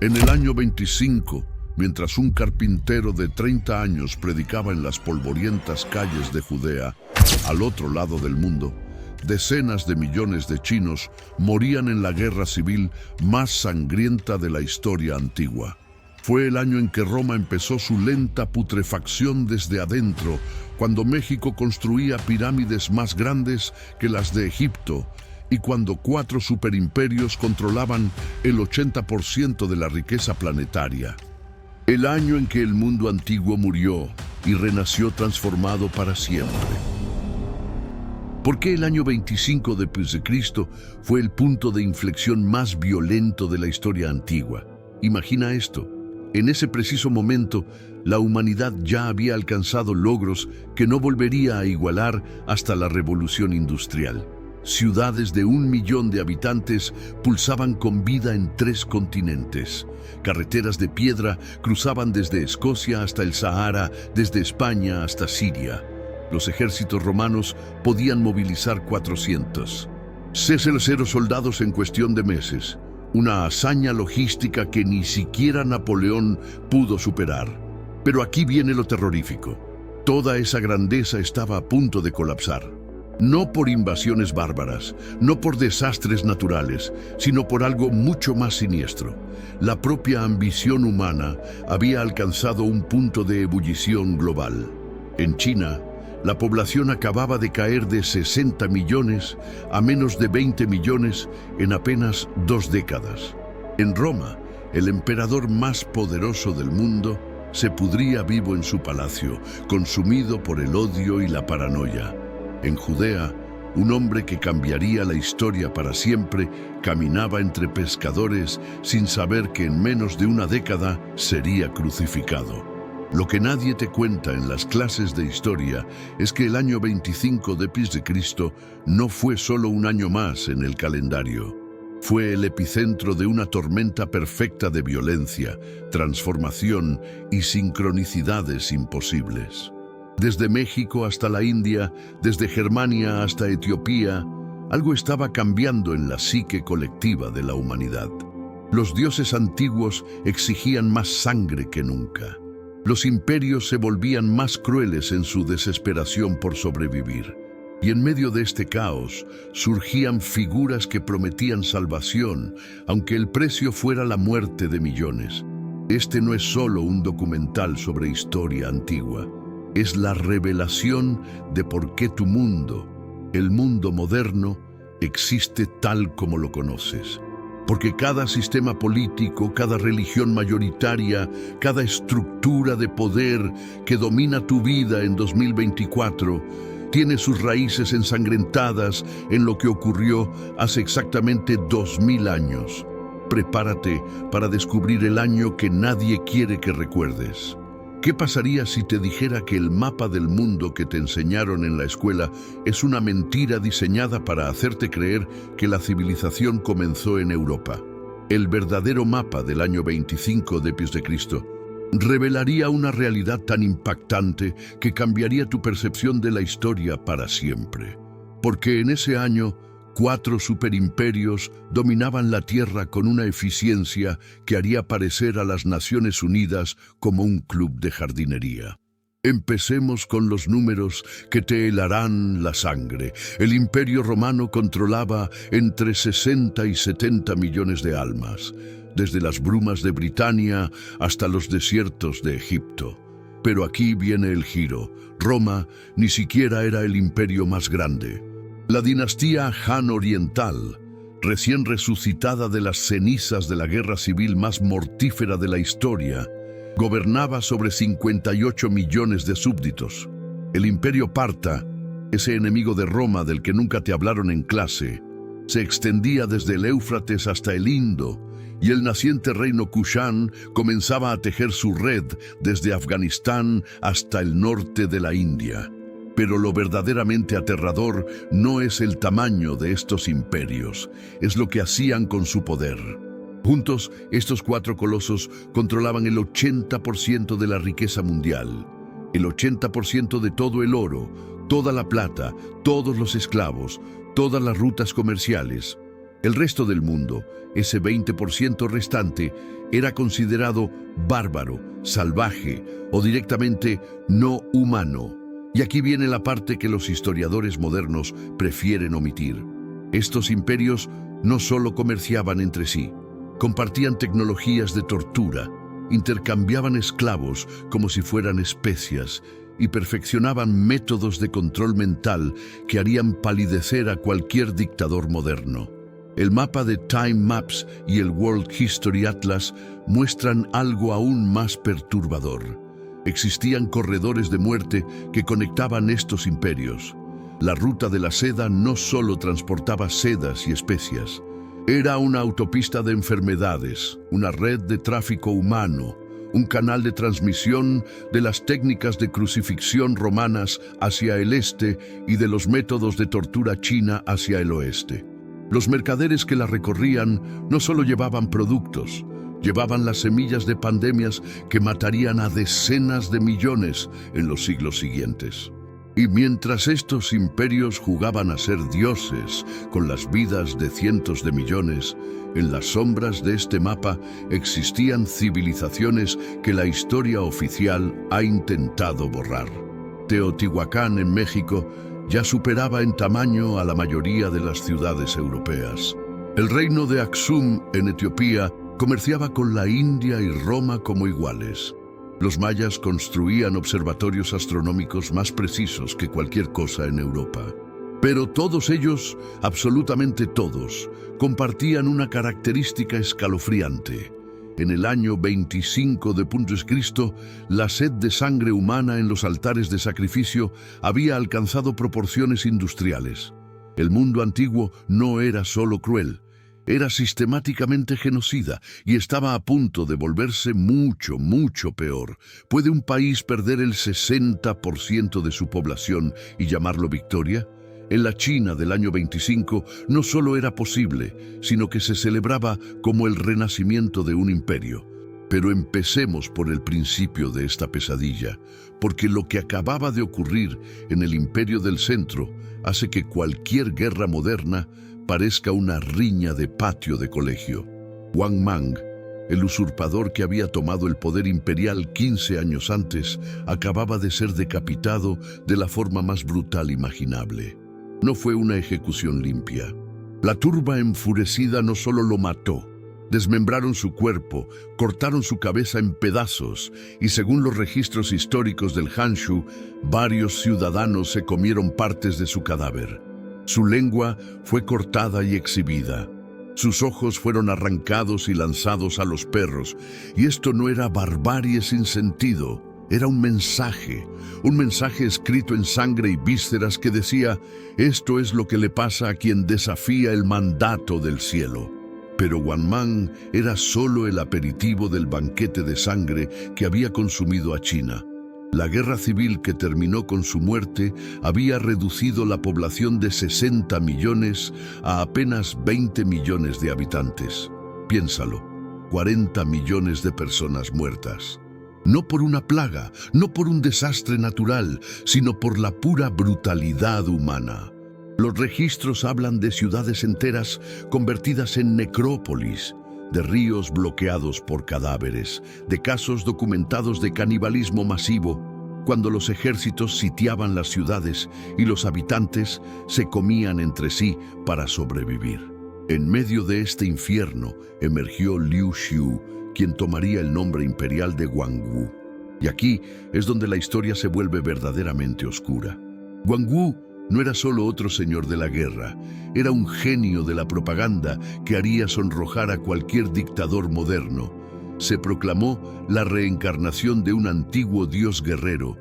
En el año 25, mientras un carpintero de 30 años predicaba en las polvorientas calles de Judea, al otro lado del mundo, decenas de millones de chinos morían en la guerra civil más sangrienta de la historia antigua. Fue el año en que Roma empezó su lenta putrefacción desde adentro, cuando México construía pirámides más grandes que las de Egipto y cuando 4 superimperios controlaban el 80% de la riqueza planetaria. El año en que el mundo antiguo murió y renació transformado para siempre. ¿Por qué el año 25 después de Cristo fue el punto de inflexión más violento de la historia antigua? Imagina esto. En ese preciso momento, la humanidad ya había alcanzado logros que no volvería a igualar hasta la revolución industrial. Ciudades de 1 millón de habitantes pulsaban con vida en 3 continentes. Carreteras de piedra cruzaban desde Escocia hasta el Sahara, desde España hasta Siria. Los ejércitos romanos podían movilizar 400 soldados en cuestión de meses. Una hazaña logística que ni siquiera Napoleón pudo superar. Pero aquí viene lo terrorífico. Toda esa grandeza estaba a punto de colapsar. No por invasiones bárbaras, no por desastres naturales, sino por algo mucho más siniestro. La propia ambición humana había alcanzado un punto de ebullición global. En China, la población acababa de caer de 60 millones a menos de 20 millones en apenas 2 décadas. En Roma, el emperador más poderoso del mundo se pudría vivo en su palacio, consumido por el odio y la paranoia. En Judea, un hombre que cambiaría la historia para siempre caminaba entre pescadores sin saber que en menos de una década sería crucificado. Lo que nadie te cuenta en las clases de historia es que el año 25 después de Cristo no fue solo un año más en el calendario. Fue el epicentro de una tormenta perfecta de violencia, transformación y sincronicidades imposibles. Desde México hasta la India, desde Germania hasta Etiopía, algo estaba cambiando en la psique colectiva de la humanidad. Los dioses antiguos exigían más sangre que nunca. Los imperios se volvían más crueles en su desesperación por sobrevivir. Y en medio de este caos surgían figuras que prometían salvación, aunque el precio fuera la muerte de millones. Este no es solo un documental sobre historia antigua. Es la revelación de por qué tu mundo, el mundo moderno, existe tal como lo conoces. Porque cada sistema político, cada religión mayoritaria, cada estructura de poder que domina tu vida en 2024, tiene sus raíces ensangrentadas en lo que ocurrió hace exactamente 2000 años. Prepárate para descubrir el año que nadie quiere que recuerdes. ¿Qué pasaría si te dijera que el mapa del mundo que te enseñaron en la escuela es una mentira diseñada para hacerte creer que la civilización comenzó en Europa? El verdadero mapa del año 25 después de Cristo revelaría una realidad tan impactante que cambiaría tu percepción de la historia para siempre. Porque en ese año, 4 superimperios dominaban la Tierra con una eficiencia que haría parecer a las Naciones Unidas como un club de jardinería. Empecemos con los números que te helarán la sangre. El Imperio Romano controlaba entre 60 y 70 millones de almas, desde las brumas de Britania hasta los desiertos de Egipto. Pero aquí viene el giro. Roma ni siquiera era el imperio más grande. La dinastía Han Oriental, recién resucitada de las cenizas de la guerra civil más mortífera de la historia, gobernaba sobre 58 millones de súbditos. El imperio parta, ese enemigo de Roma del que nunca te hablaron en clase, se extendía desde el Éufrates hasta el Indo, y el naciente reino Kushán comenzaba a tejer su red desde Afganistán hasta el norte de la India. Pero lo verdaderamente aterrador no es el tamaño de estos imperios, es lo que hacían con su poder. Juntos, estos 4 colosos controlaban el 80% de la riqueza mundial, el 80% de todo el oro, toda la plata, todos los esclavos, todas las rutas comerciales. El resto del mundo, ese 20% restante, era considerado bárbaro, salvaje o directamente no humano. Y aquí viene la parte que los historiadores modernos prefieren omitir. Estos imperios no solo comerciaban entre sí, compartían tecnologías de tortura, intercambiaban esclavos como si fueran especias y perfeccionaban métodos de control mental que harían palidecer a cualquier dictador moderno. El mapa de Time Maps y el World History Atlas muestran algo aún más perturbador. Existían corredores de muerte que conectaban estos imperios. La ruta de la seda no solo transportaba sedas y especias, era una autopista de enfermedades, una red de tráfico humano, un canal de transmisión de las técnicas de crucifixión romanas hacia el este y de los métodos de tortura china hacia el oeste. Los mercaderes que la recorrían no solo llevaban productos, llevaban las semillas de pandemias que matarían a decenas de millones en los siglos siguientes. Y mientras estos imperios jugaban a ser dioses con las vidas de cientos de millones, en las sombras de este mapa existían civilizaciones que la historia oficial ha intentado borrar. Teotihuacán en México ya superaba en tamaño a la mayoría de las ciudades europeas. El reino de Aksum en Etiopía comerciaba con la India y Roma como iguales. Los mayas construían observatorios astronómicos más precisos que cualquier cosa en Europa. Pero todos ellos, absolutamente todos, compartían una característica escalofriante. En el año 25 d.C., la sed de sangre humana en los altares de sacrificio había alcanzado proporciones industriales. El mundo antiguo no era solo cruel, era sistemáticamente genocida y estaba a punto de volverse mucho, mucho peor. ¿Puede un país perder el 60% de su población y llamarlo victoria? En la China del año 25 no solo era posible, sino que se celebraba como el renacimiento de un imperio. Pero empecemos por el principio de esta pesadilla, porque lo que acababa de ocurrir en el Imperio del Centro hace que cualquier guerra moderna parezca una riña de patio de colegio. Wang Mang, el usurpador que había tomado el poder imperial 15 años antes, acababa de ser decapitado de la forma más brutal imaginable. No fue una ejecución limpia. La turba enfurecida no solo lo mató, desmembraron su cuerpo, cortaron su cabeza en pedazos y, según los registros históricos del Hanshu, varios ciudadanos se comieron partes de su cadáver. Su lengua fue cortada y exhibida. Sus ojos fueron arrancados y lanzados a los perros. Y esto no era barbarie sin sentido, era un mensaje escrito en sangre y vísceras que decía: esto es lo que le pasa a quien desafía el mandato del cielo. Pero Wang Mang era solo el aperitivo del banquete de sangre que había consumido a China. La guerra civil que terminó con su muerte había reducido la población de 60 millones a apenas 20 millones de habitantes. Piénsalo, 40 millones de personas muertas. No por una plaga, no por un desastre natural, sino por la pura brutalidad humana. Los registros hablan de ciudades enteras convertidas en necrópolis, de ríos bloqueados por cadáveres, de casos documentados de canibalismo masivo, cuando los ejércitos sitiaban las ciudades y los habitantes se comían entre sí para sobrevivir. En medio de este infierno emergió Liu Xiu, quien tomaría el nombre imperial de Guangwu. Y aquí es donde la historia se vuelve verdaderamente oscura. Guangwu no era solo otro señor de la guerra, era un genio de la propaganda que haría sonrojar a cualquier dictador moderno. Se proclamó la reencarnación de un antiguo dios guerrero,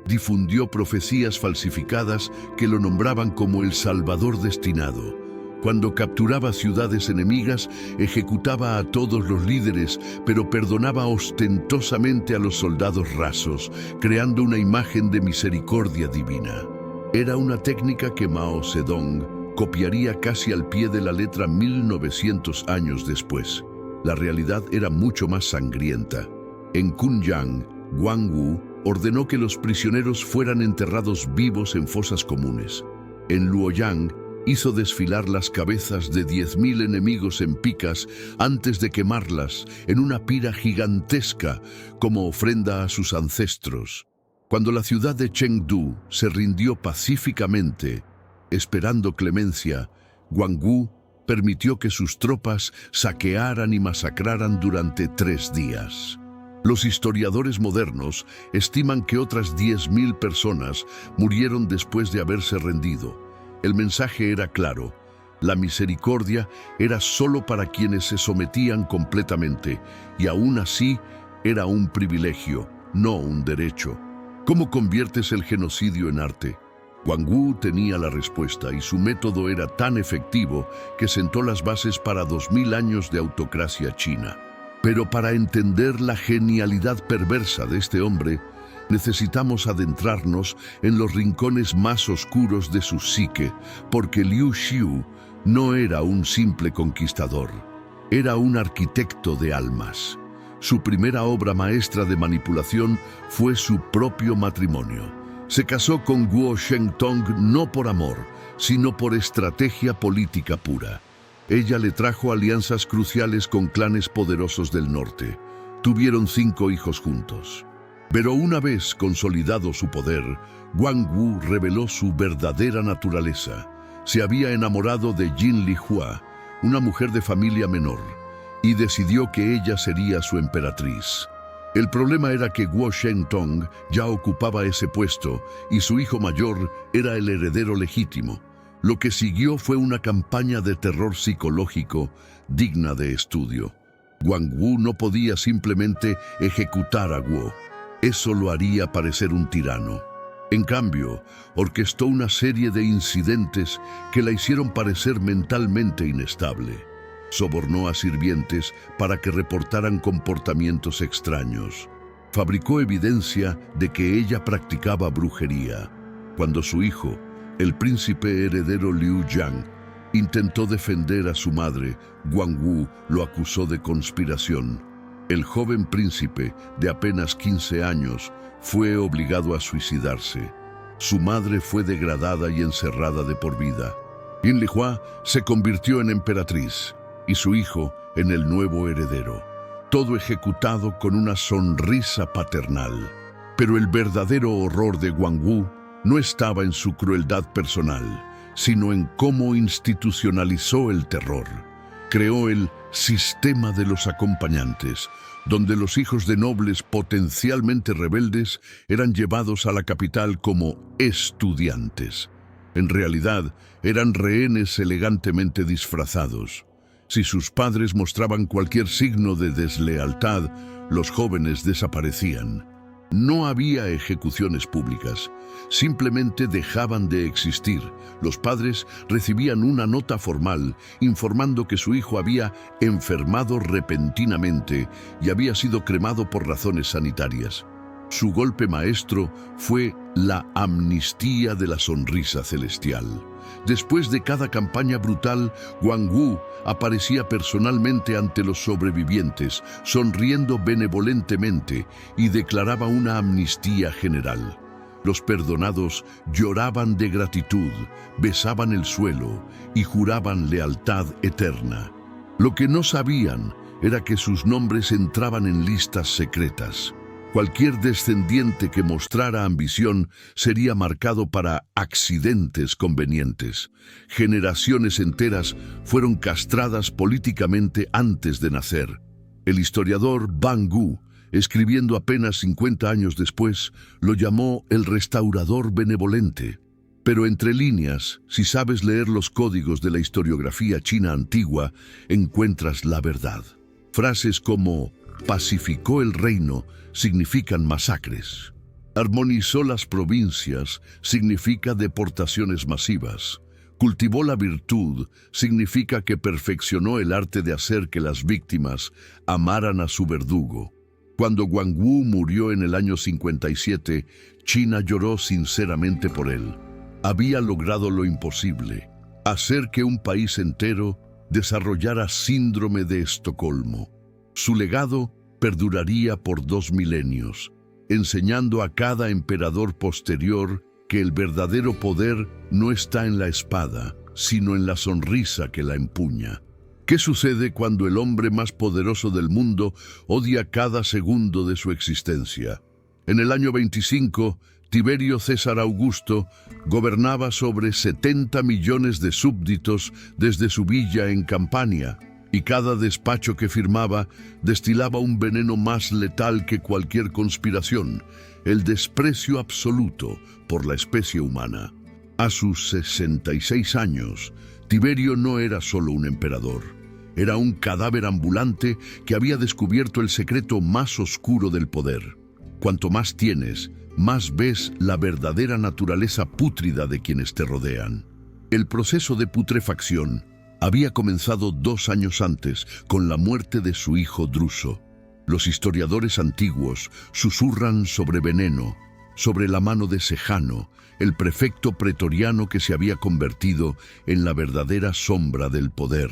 difundió profecías falsificadas que lo nombraban como el Salvador destinado. Cuando capturaba ciudades enemigas, ejecutaba a todos los líderes, pero perdonaba ostentosamente a los soldados rasos, creando una imagen de misericordia divina. Era una técnica que Mao Zedong copiaría casi al pie de la letra 1900 años después. La realidad era mucho más sangrienta. En Kunyang, Guangwu ordenó que los prisioneros fueran enterrados vivos en fosas comunes. En Luoyang, hizo desfilar las cabezas de 10.000 enemigos en picas antes de quemarlas en una pira gigantesca como ofrenda a sus ancestros. Cuando la ciudad de Chengdu se rindió pacíficamente, esperando clemencia, Guangwu permitió que sus tropas saquearan y masacraran durante 3 días. Los historiadores modernos estiman que otras 10.000 personas murieron después de haberse rendido. El mensaje era claro: la misericordia era solo para quienes se sometían completamente, y aún así era un privilegio, no un derecho. ¿Cómo conviertes el genocidio en arte? Guangwu tenía la respuesta, y su método era tan efectivo que sentó las bases para 2000 años de autocracia china. Pero para entender la genialidad perversa de este hombre, necesitamos adentrarnos en los rincones más oscuros de su psique, porque Liu Xiu no era un simple conquistador, era un arquitecto de almas. Su primera obra maestra de manipulación fue su propio matrimonio. Se casó con Guo Shengtong no por amor, sino por estrategia política pura. Ella le trajo alianzas cruciales con clanes poderosos del norte. Tuvieron 5 hijos juntos. Pero una vez consolidado su poder, Guangwu reveló su verdadera naturaleza. Se había enamorado de Jin Lihua, una mujer de familia menor, y decidió que ella sería su emperatriz. El problema era que Guo Shengtong ya ocupaba ese puesto y su hijo mayor era el heredero legítimo. Lo que siguió fue una campaña de terror psicológico digna de estudio. Guangwu no podía simplemente ejecutar a Guo. Eso lo haría parecer un tirano. En cambio, orquestó una serie de incidentes que la hicieron parecer mentalmente inestable. Sobornó a sirvientes para que reportaran comportamientos extraños. Fabricó evidencia de que ella practicaba brujería. Cuando su hijo, el príncipe heredero Liu Yang, intentó defender a su madre, Guangwu lo acusó de conspiración. El joven príncipe, de apenas 15 años, fue obligado a suicidarse. Su madre fue degradada y encerrada de por vida. Jin Lihua se convirtió en emperatriz y su hijo en el nuevo heredero. Todo ejecutado con una sonrisa paternal. Pero el verdadero horror de Guangwu no estaba en su crueldad personal, sino en cómo institucionalizó el terror. Creó el sistema de los acompañantes, donde los hijos de nobles potencialmente rebeldes eran llevados a la capital como estudiantes. En realidad, eran rehenes elegantemente disfrazados. Si sus padres mostraban cualquier signo de deslealtad, los jóvenes desaparecían. No había ejecuciones públicas, simplemente dejaban de existir. Los padres recibían una nota formal informando que su hijo había enfermado repentinamente y había sido cremado por razones sanitarias. Su golpe maestro fue la amnistía de la sonrisa celestial. Después de cada campaña brutal, Guangwu aparecía personalmente ante los sobrevivientes, sonriendo benevolentemente, y declaraba una amnistía general. Los perdonados lloraban de gratitud, besaban el suelo y juraban lealtad eterna. Lo que no sabían era que sus nombres entraban en listas secretas. Cualquier descendiente que mostrara ambición sería marcado para accidentes convenientes. Generaciones enteras fueron castradas políticamente antes de nacer. El historiador Ban Gu, escribiendo apenas 50 años después, lo llamó el restaurador benevolente. Pero entre líneas, si sabes leer los códigos de la historiografía china antigua, encuentras la verdad. Frases como pacificó el reino significan masacres. Armonizó las provincias significa deportaciones masivas. Cultivó la virtud significa que perfeccionó el arte de hacer que las víctimas amaran a su verdugo. Cuando Guangwu murió en el año 57, China lloró sinceramente por él. Había logrado lo imposible, hacer que un país entero desarrollara síndrome de Estocolmo. Su legado perduraría por 2 milenios, enseñando a cada emperador posterior que el verdadero poder no está en la espada, sino en la sonrisa que la empuña. ¿Qué sucede cuando el hombre más poderoso del mundo odia cada segundo de su existencia? En el año 25, Tiberio César Augusto gobernaba sobre 70 millones de súbditos desde su villa en Campania, y cada despacho que firmaba destilaba un veneno más letal que cualquier conspiración: el desprecio absoluto por la especie humana. A sus 66 años, Tiberio no era solo un emperador. Era un cadáver ambulante que había descubierto el secreto más oscuro del poder. Cuanto más tienes, más ves la verdadera naturaleza pútrida de quienes te rodean. El proceso de putrefacción había comenzado 2 años antes, con la muerte de su hijo Druso. Los historiadores antiguos susurran sobre veneno, sobre la mano de Sejano, el prefecto pretoriano que se había convertido en la verdadera sombra del poder.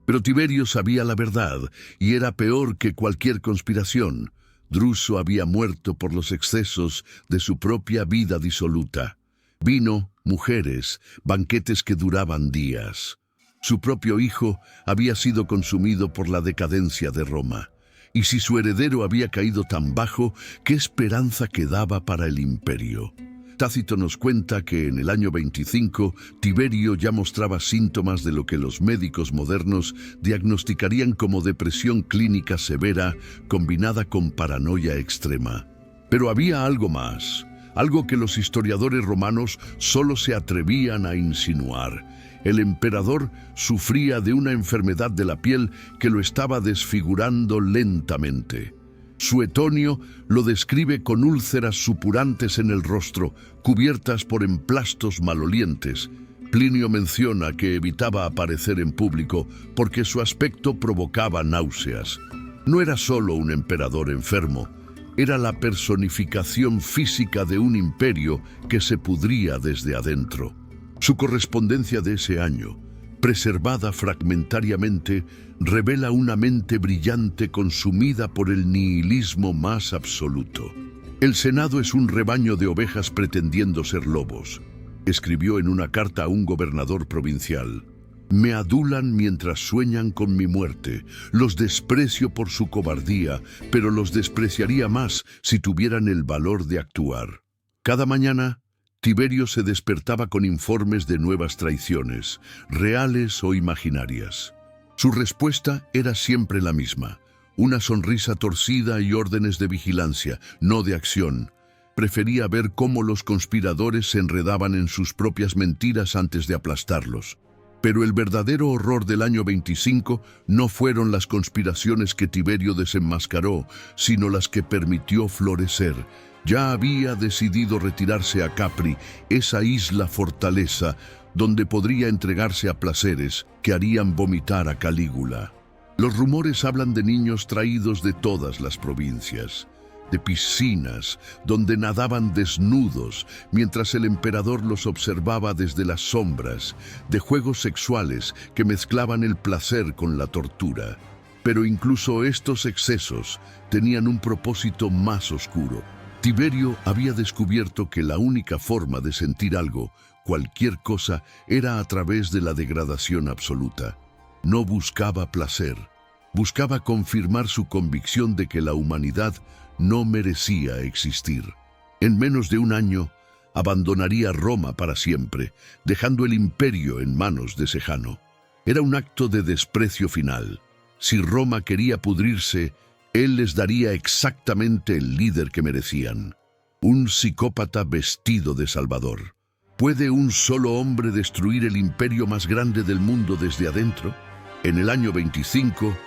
Pero Tiberio sabía la verdad, y era peor que cualquier conspiración. Druso había muerto por los excesos de su propia vida disoluta. Vino, mujeres, banquetes que duraban días. Su propio hijo había sido consumido por la decadencia de Roma. Y si su heredero había caído tan bajo, ¿qué esperanza quedaba para el imperio? Tácito nos cuenta que en el año 25, Tiberio ya mostraba síntomas de lo que los médicos modernos diagnosticarían como depresión clínica severa combinada con paranoia extrema. Pero había algo más, algo que los historiadores romanos solo se atrevían a insinuar. El emperador sufría de una enfermedad de la piel que lo estaba desfigurando lentamente. Suetonio lo describe con úlceras supurantes en el rostro, cubiertas por emplastos malolientes. Plinio menciona que evitaba aparecer en público porque su aspecto provocaba náuseas. No era solo un emperador enfermo, era la personificación física de un imperio que se pudría desde adentro. Su correspondencia de ese año, preservada fragmentariamente, revela una mente brillante consumida por el nihilismo más absoluto. El Senado es un rebaño de ovejas pretendiendo ser lobos. Escribió en una carta a un gobernador provincial: «Me adulan mientras sueñan con mi muerte. Los desprecio por su cobardía, pero los despreciaría más si tuvieran el valor de actuar». Cada mañana, Tiberio se despertaba con informes de nuevas traiciones, reales o imaginarias. Su respuesta era siempre la misma: una sonrisa torcida y órdenes de vigilancia, no de acción. Prefería ver cómo los conspiradores se enredaban en sus propias mentiras antes de aplastarlos. Pero el verdadero horror del año 25 no fueron las conspiraciones que Tiberio desenmascaró, sino las que permitió florecer. Ya había decidido retirarse a Capri, esa isla fortaleza, donde podría entregarse a placeres que harían vomitar a Calígula. Los rumores hablan de niños traídos de todas las provincias, de piscinas donde nadaban desnudos mientras el emperador los observaba desde las sombras, de juegos sexuales que mezclaban el placer con la tortura. Pero incluso estos excesos tenían un propósito más oscuro. Tiberio había descubierto que la única forma de sentir algo, cualquier cosa, era a través de la degradación absoluta. No buscaba placer, buscaba confirmar su convicción de que la humanidad no merecía existir. En menos de un año, abandonaría Roma para siempre, dejando el imperio en manos de Sejano. Era un acto de desprecio final. Si Roma quería pudrirse, él les daría exactamente el líder que merecían. Un psicópata vestido de salvador. ¿Puede un solo hombre destruir el imperio más grande del mundo desde adentro? En el año 25,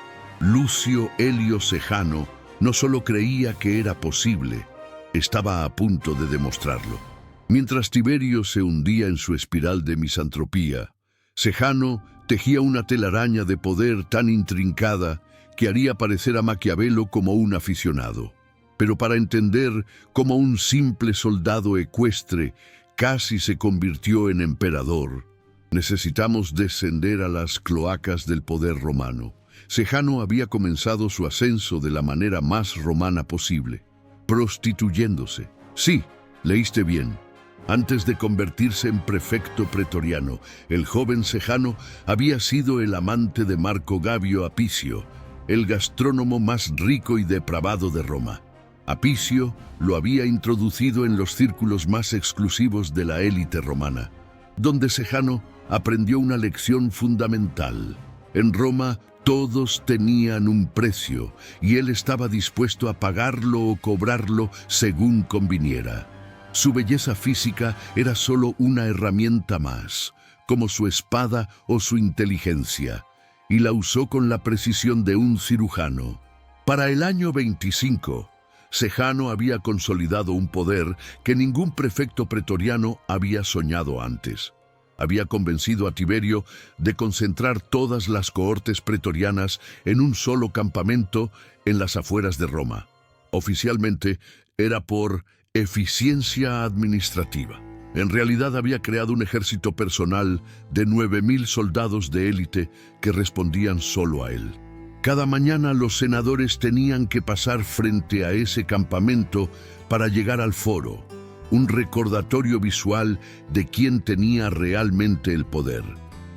Lucio Helio Sejano no solo creía que era posible, estaba a punto de demostrarlo. Mientras Tiberio se hundía en su espiral de misantropía, Sejano tejía una telaraña de poder tan intrincada que haría parecer a Maquiavelo como un aficionado. Pero para entender cómo un simple soldado ecuestre casi se convirtió en emperador, necesitamos descender a las cloacas del poder romano. Sejano había comenzado su ascenso de la manera más romana posible, prostituyéndose. Sí, leíste bien, Antes de convertirse en prefecto pretoriano, el joven Sejano había sido el amante de Marco Gabio Apicio, el gastrónomo más rico y depravado de Roma. Apicio lo había introducido en los círculos más exclusivos de la élite romana, donde Sejano aprendió una lección fundamental. En Roma todos tenían un precio y él estaba dispuesto a pagarlo o cobrarlo según conviniera. Su belleza física era solo una herramienta más, como su espada o su inteligencia, y la usó con la precisión de un cirujano. Para el año 25, Sejano había consolidado un poder que ningún prefecto pretoriano había soñado antes. Había convencido a Tiberio de concentrar todas las cohortes pretorianas en un solo campamento en las afueras de Roma. Oficialmente era por eficiencia administrativa. En realidad había creado un ejército personal de 9.000 soldados de élite que respondían solo a él. Cada mañana los senadores tenían que pasar frente a ese campamento para llegar al foro, un recordatorio visual de quién tenía realmente el poder.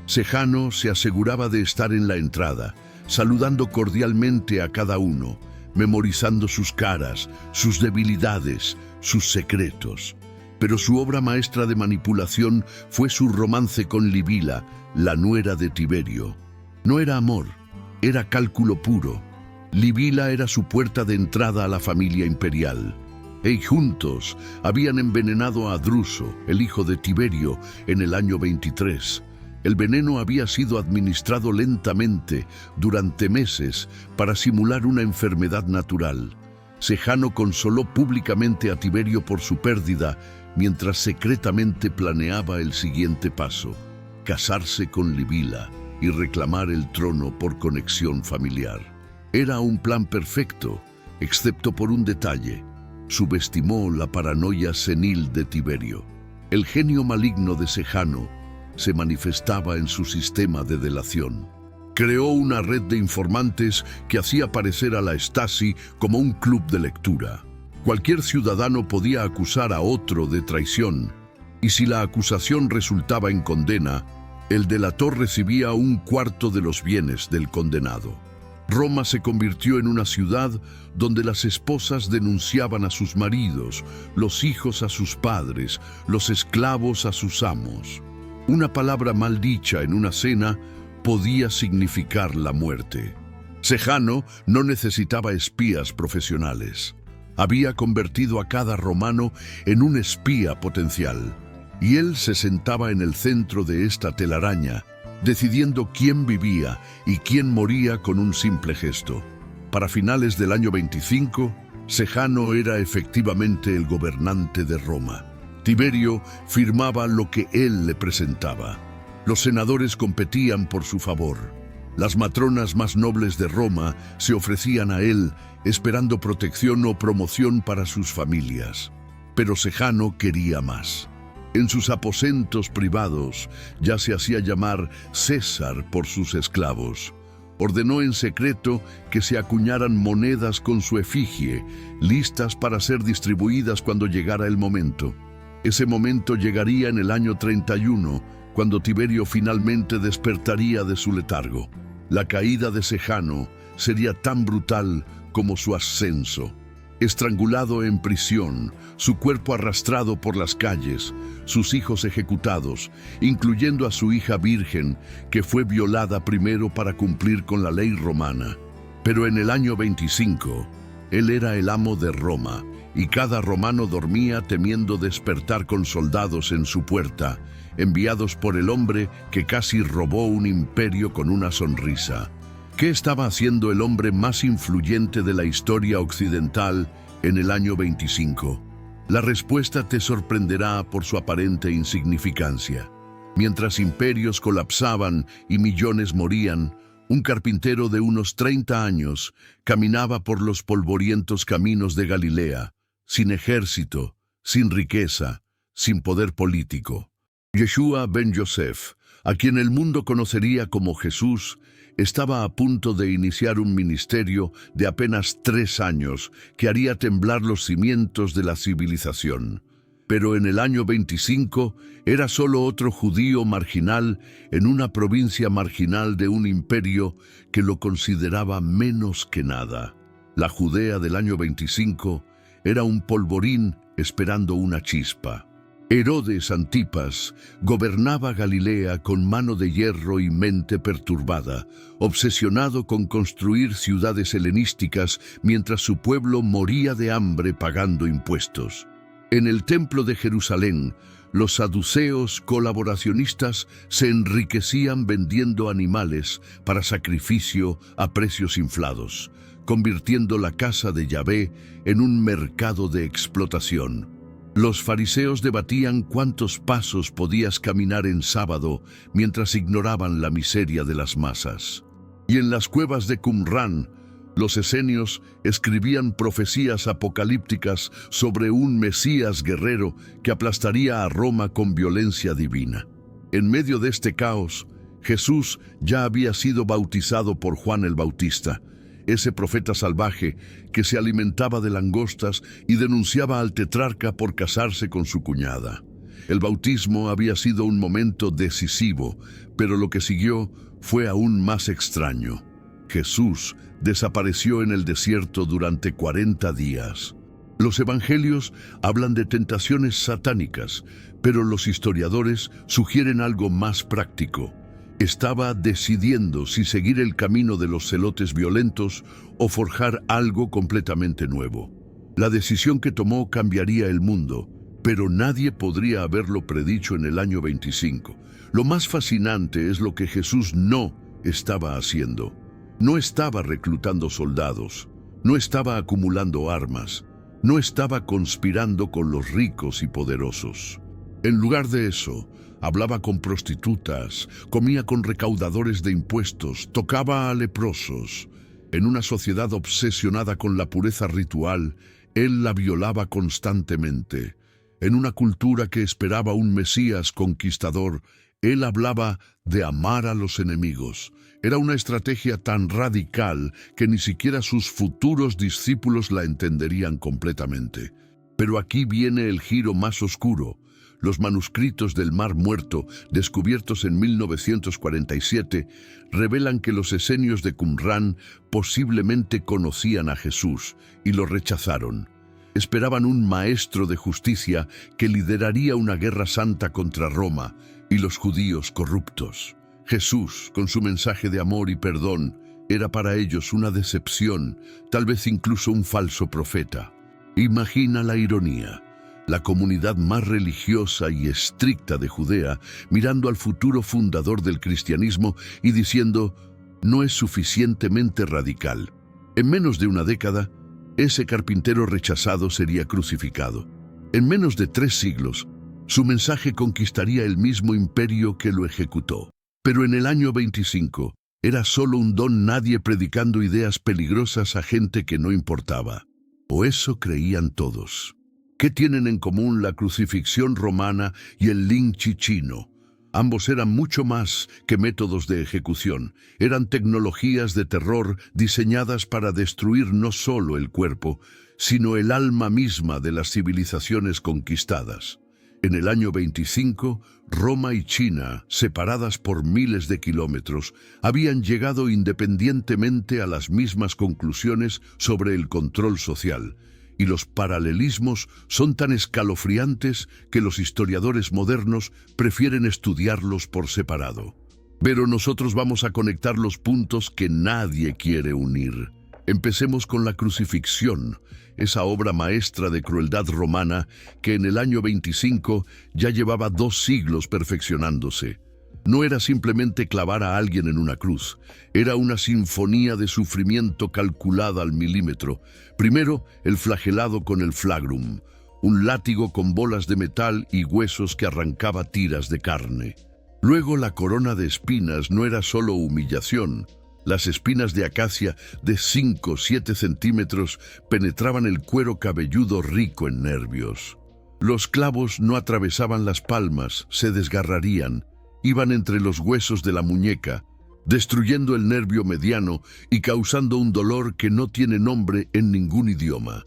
Sejano se aseguraba de estar en la entrada, saludando cordialmente a cada uno, memorizando sus caras, sus debilidades, sus secretos. Pero su obra maestra de manipulación fue su romance con Livila, la nuera de Tiberio. No era amor, era cálculo puro. Livila era su puerta de entrada a la familia imperial. Y juntos habían envenenado a Druso, el hijo de Tiberio, en el año 23. El veneno había sido administrado lentamente durante meses para simular una enfermedad natural. Sejano consoló públicamente a Tiberio por su pérdida, mientras secretamente planeaba el siguiente paso: casarse con Livila y reclamar el trono por conexión familiar. Era un plan perfecto, excepto por un detalle: subestimó la paranoia senil de Tiberio. El genio maligno de Sejano se manifestaba en su sistema de delación. Creó una red de informantes que hacía parecer a la Stasi como un club de lectura. Cualquier ciudadano podía acusar a otro de traición, y si la acusación resultaba en condena, el delator recibía un cuarto de los bienes del condenado. Roma se convirtió en una ciudad donde las esposas denunciaban a sus maridos, los hijos a sus padres, los esclavos a sus amos. Una palabra mal dicha en una cena podía significar la muerte. Sejano no necesitaba espías profesionales. Había convertido a cada romano en un espía potencial, y él se sentaba en el centro de esta telaraña, decidiendo quién vivía y quién moría con un simple gesto. Para finales del año 25, Sejano era efectivamente el gobernante de Roma. Tiberio firmaba lo que él le presentaba. Los senadores competían por su favor. Las matronas más nobles de Roma se ofrecían a él, esperando protección o promoción para sus familias. Pero Sejano quería más. En sus aposentos privados ya se hacía llamar César por sus esclavos. Ordenó en secreto que se acuñaran monedas con su efigie, listas para ser distribuidas cuando llegara el momento. Ese momento llegaría en el año 31, cuando Tiberio finalmente despertaría de su letargo. La caída de Sejano sería tan brutal como su ascenso. Estrangulado en prisión, su cuerpo arrastrado por las calles, sus hijos ejecutados, incluyendo a su hija virgen, que fue violada primero para cumplir con la ley romana. Pero en el año 25, él era el amo de Roma, y cada romano dormía temiendo despertar con soldados en su puerta, enviados por el hombre que casi robó un imperio con una sonrisa. ¿Qué estaba haciendo el hombre más influyente de la historia occidental en el año 25? La respuesta te sorprenderá por su aparente insignificancia. Mientras imperios colapsaban y millones morían, un carpintero de unos 30 años caminaba por los polvorientos caminos de Galilea, sin ejército, sin riqueza, sin poder político. Yeshua ben Yosef, a quien el mundo conocería como Jesús, estaba a punto de iniciar un ministerio de apenas 3 años que haría temblar los cimientos de la civilización. Pero en el año 25 era solo otro judío marginal en una provincia marginal de un imperio que lo consideraba menos que nada. La Judea del año 25 era un polvorín esperando una chispa. Herodes Antipas gobernaba Galilea con mano de hierro y mente perturbada, obsesionado con construir ciudades helenísticas mientras su pueblo moría de hambre pagando impuestos. En el templo de Jerusalén, los saduceos colaboracionistas se enriquecían vendiendo animales para sacrificio a precios inflados, convirtiendo la casa de Yahvé en un mercado de explotación. Los fariseos debatían cuántos pasos podías caminar en sábado mientras ignoraban la miseria de las masas. Y en las cuevas de Qumrán, los esenios escribían profecías apocalípticas sobre un Mesías guerrero que aplastaría a Roma con violencia divina. En medio de este caos, Jesús ya había sido bautizado por Juan el Bautista, ese profeta salvaje que se alimentaba de langostas y denunciaba al tetrarca por casarse con su cuñada. El bautismo había sido un momento decisivo, pero lo que siguió fue aún más extraño. Jesús desapareció en el desierto durante 40 días. Los evangelios hablan de tentaciones satánicas, pero los historiadores sugieren algo más práctico. Estaba decidiendo si seguir el camino de los celotes violentos o forjar algo completamente nuevo. La decisión que tomó cambiaría el mundo, pero nadie podría haberlo predicho en el año 25. Lo más fascinante es lo que Jesús no estaba haciendo. No estaba reclutando soldados, no estaba acumulando armas, no estaba conspirando con los ricos y poderosos. En lugar de eso, hablaba con prostitutas, comía con recaudadores de impuestos, tocaba a leprosos. En una sociedad obsesionada con la pureza ritual, él la violaba constantemente. En una cultura que esperaba un Mesías conquistador, él hablaba de amar a los enemigos. Era una estrategia tan radical que ni siquiera sus futuros discípulos la entenderían completamente. Pero aquí viene el giro más oscuro. Los manuscritos del Mar Muerto, descubiertos en 1947, revelan que los esenios de Qumrán posiblemente conocían a Jesús y lo rechazaron. Esperaban un maestro de justicia que lideraría una guerra santa contra Roma y los judíos corruptos. Jesús, con su mensaje de amor y perdón, era para ellos una decepción, tal vez incluso un falso profeta. Imagina la ironía. La comunidad más religiosa y estricta de Judea, mirando al futuro fundador del cristianismo y diciendo, no es suficientemente radical. En menos de una década, ese carpintero rechazado sería crucificado. En menos de 3 siglos, su mensaje conquistaría el mismo imperio que lo ejecutó. Pero en el año 25, era solo un don nadie predicando ideas peligrosas a gente que no importaba. O eso creían todos. ¿Qué tienen en común la crucifixión romana y el linchi chino? Ambos eran mucho más que métodos de ejecución. Eran tecnologías de terror diseñadas para destruir no solo el cuerpo, sino el alma misma de las civilizaciones conquistadas. En el año 25, Roma y China, separadas por miles de kilómetros, habían llegado independientemente a las mismas conclusiones sobre el control social. Y los paralelismos son tan escalofriantes que los historiadores modernos prefieren estudiarlos por separado. Pero nosotros vamos a conectar los puntos que nadie quiere unir. Empecemos con la crucifixión, esa obra maestra de crueldad romana que en el año 25 ya llevaba 2 siglos perfeccionándose. No era simplemente clavar a alguien en una cruz, era una sinfonía de sufrimiento calculada al milímetro. Primero, el flagelado con el flagrum, un látigo con bolas de metal y huesos que arrancaba tiras de carne. Luego, la corona de espinas no era solo humillación. Las espinas de acacia de 5 o 7 centímetros penetraban el cuero cabelludo rico en nervios. Los clavos no atravesaban las palmas, se desgarrarían. Iban entre los huesos de la muñeca, destruyendo el nervio mediano y causando un dolor que no tiene nombre en ningún idioma.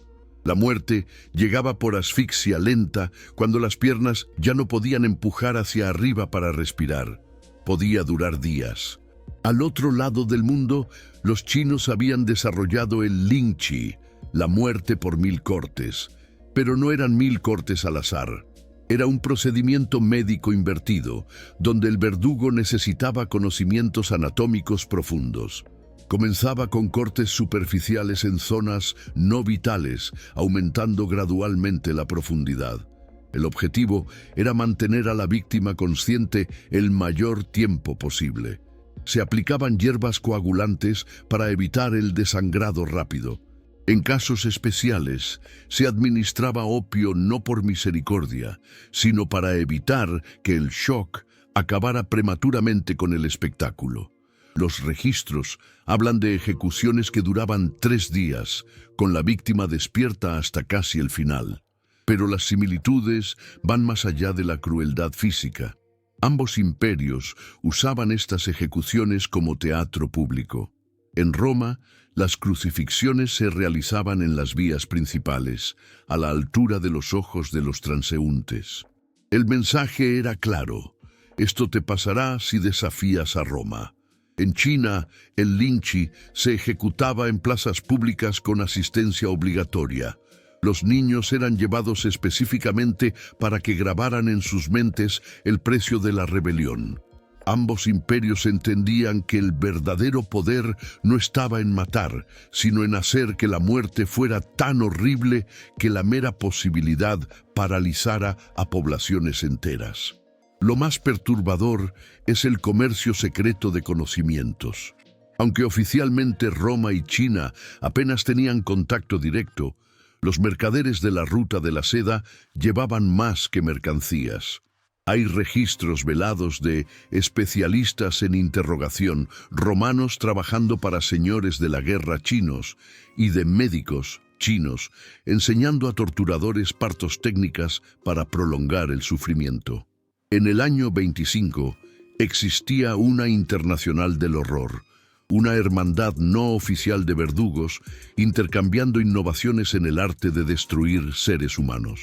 La muerte llegaba por asfixia lenta cuando las piernas ya no podían empujar hacia arriba para respirar. Podía durar días. Al otro lado del mundo, los chinos habían desarrollado el Ling Chi, la muerte por 1000 cortes. Pero no eran 1000 cortes al azar. Era un procedimiento médico invertido, donde el verdugo necesitaba conocimientos anatómicos profundos. Comenzaba con cortes superficiales en zonas no vitales, aumentando gradualmente la profundidad. El objetivo era mantener a la víctima consciente el mayor tiempo posible. Se aplicaban hierbas coagulantes para evitar el desangrado rápido. En casos especiales, se administraba opio no por misericordia, sino para evitar que el shock acabara prematuramente con el espectáculo. Los registros hablan de ejecuciones que duraban 3 días, con la víctima despierta hasta casi el final. Pero las similitudes van más allá de la crueldad física. Ambos imperios usaban estas ejecuciones como teatro público. En Roma, las crucifixiones se realizaban en las vías principales, a la altura de los ojos de los transeúntes. El mensaje era claro: esto te pasará si desafías a Roma. En China, el Ling Chi se ejecutaba en plazas públicas con asistencia obligatoria. Los niños eran llevados específicamente para que grabaran en sus mentes el precio de la rebelión. Ambos imperios entendían que el verdadero poder no estaba en matar, sino en hacer que la muerte fuera tan horrible que la mera posibilidad paralizara a poblaciones enteras. Lo más perturbador es el comercio secreto de conocimientos. Aunque oficialmente Roma y China apenas tenían contacto directo, los mercaderes de la ruta de la seda llevaban más que mercancías. Hay registros velados de especialistas en interrogación, romanos trabajando para señores de la guerra chinos, y de médicos chinos enseñando a torturadores partos técnicas para prolongar el sufrimiento. En el año 25 existía una internacional del horror, una hermandad no oficial de verdugos intercambiando innovaciones en el arte de destruir seres humanos.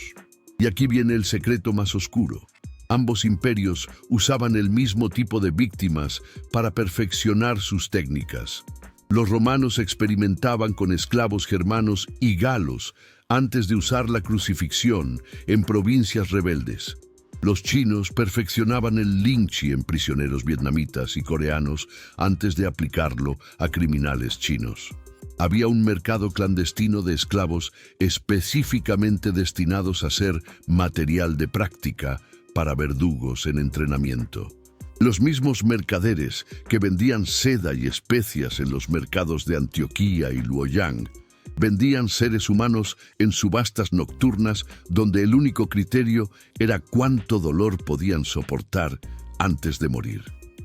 Y aquí viene el secreto más oscuro. Ambos imperios usaban el mismo tipo de víctimas para perfeccionar sus técnicas. Los romanos experimentaban con esclavos germanos y galos antes de usar la crucifixión en provincias rebeldes. Los chinos perfeccionaban el Ling Chi en prisioneros vietnamitas y coreanos antes de aplicarlo a criminales chinos. Había un mercado clandestino de esclavos específicamente destinados a ser material de práctica para verdugos en entrenamiento. Los mismos mercaderes que vendían seda y especias en los mercados de Antioquía y Luoyang vendían seres humanos en subastas nocturnas donde el único criterio era cuánto dolor podían soportar antes de morir.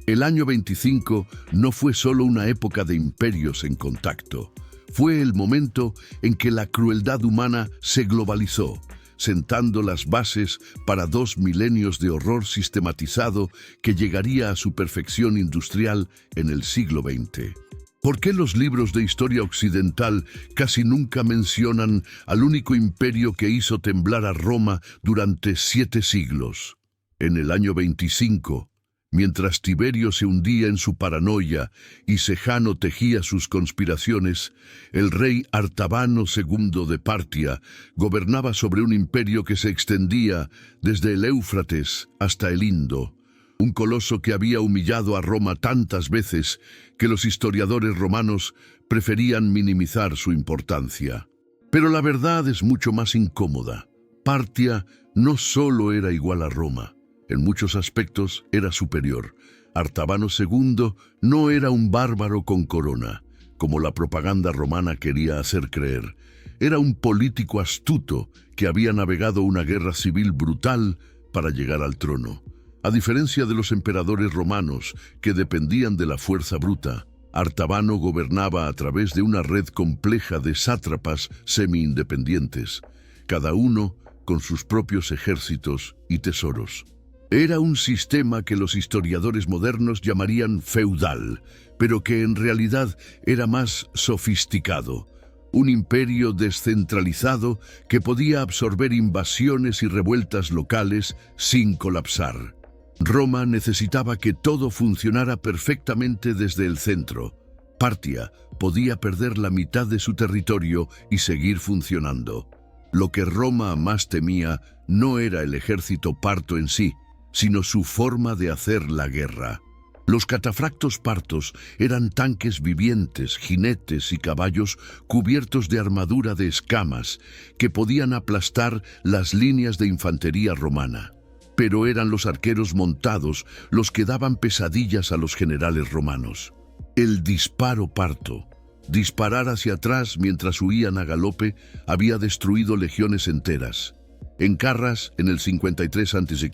El año 25 no fue solo una época de imperios en contacto. Fue el momento en que la crueldad humana se globalizó, sentando las bases para 2 milenios de horror sistematizado que llegaría a su perfección industrial en el siglo XX. ¿Por qué los libros de historia occidental casi nunca mencionan al único imperio que hizo temblar a Roma durante 7 siglos? En el año 25, mientras Tiberio se hundía en su paranoia y Sejano tejía sus conspiraciones, el rey Artabano II de Partia gobernaba sobre un imperio que se extendía desde el Éufrates hasta el Indo. Un coloso que había humillado a Roma tantas veces que los historiadores romanos preferían minimizar su importancia. Pero la verdad es mucho más incómoda. Partia no solo era igual a Roma, en muchos aspectos era superior. Artabano II no era un bárbaro con corona, como la propaganda romana quería hacer creer. Era un político astuto que había navegado una guerra civil brutal para llegar al trono. A diferencia de los emperadores romanos, que dependían de la fuerza bruta, Artabano gobernaba a través de una red compleja de sátrapas semi-independientes, cada uno con sus propios ejércitos y tesoros. Era un sistema que los historiadores modernos llamarían feudal, pero que en realidad era más sofisticado. un imperio descentralizado que podía absorber invasiones y revueltas locales sin colapsar. Roma necesitaba que todo funcionara perfectamente desde el centro. Partia podía perder la mitad de su territorio y seguir funcionando. Lo que Roma más temía no era el ejército parto en sí, sino su forma de hacer la guerra. Los catafractos partos eran tanques vivientes, jinetes y caballos cubiertos de armadura de escamas que podían aplastar las líneas de infantería romana. Pero eran los arqueros montados los que daban pesadillas a los generales romanos. El disparo parto, disparar hacia atrás mientras huían a galope, había destruido legiones enteras. En Carras, en el 53 a.C.,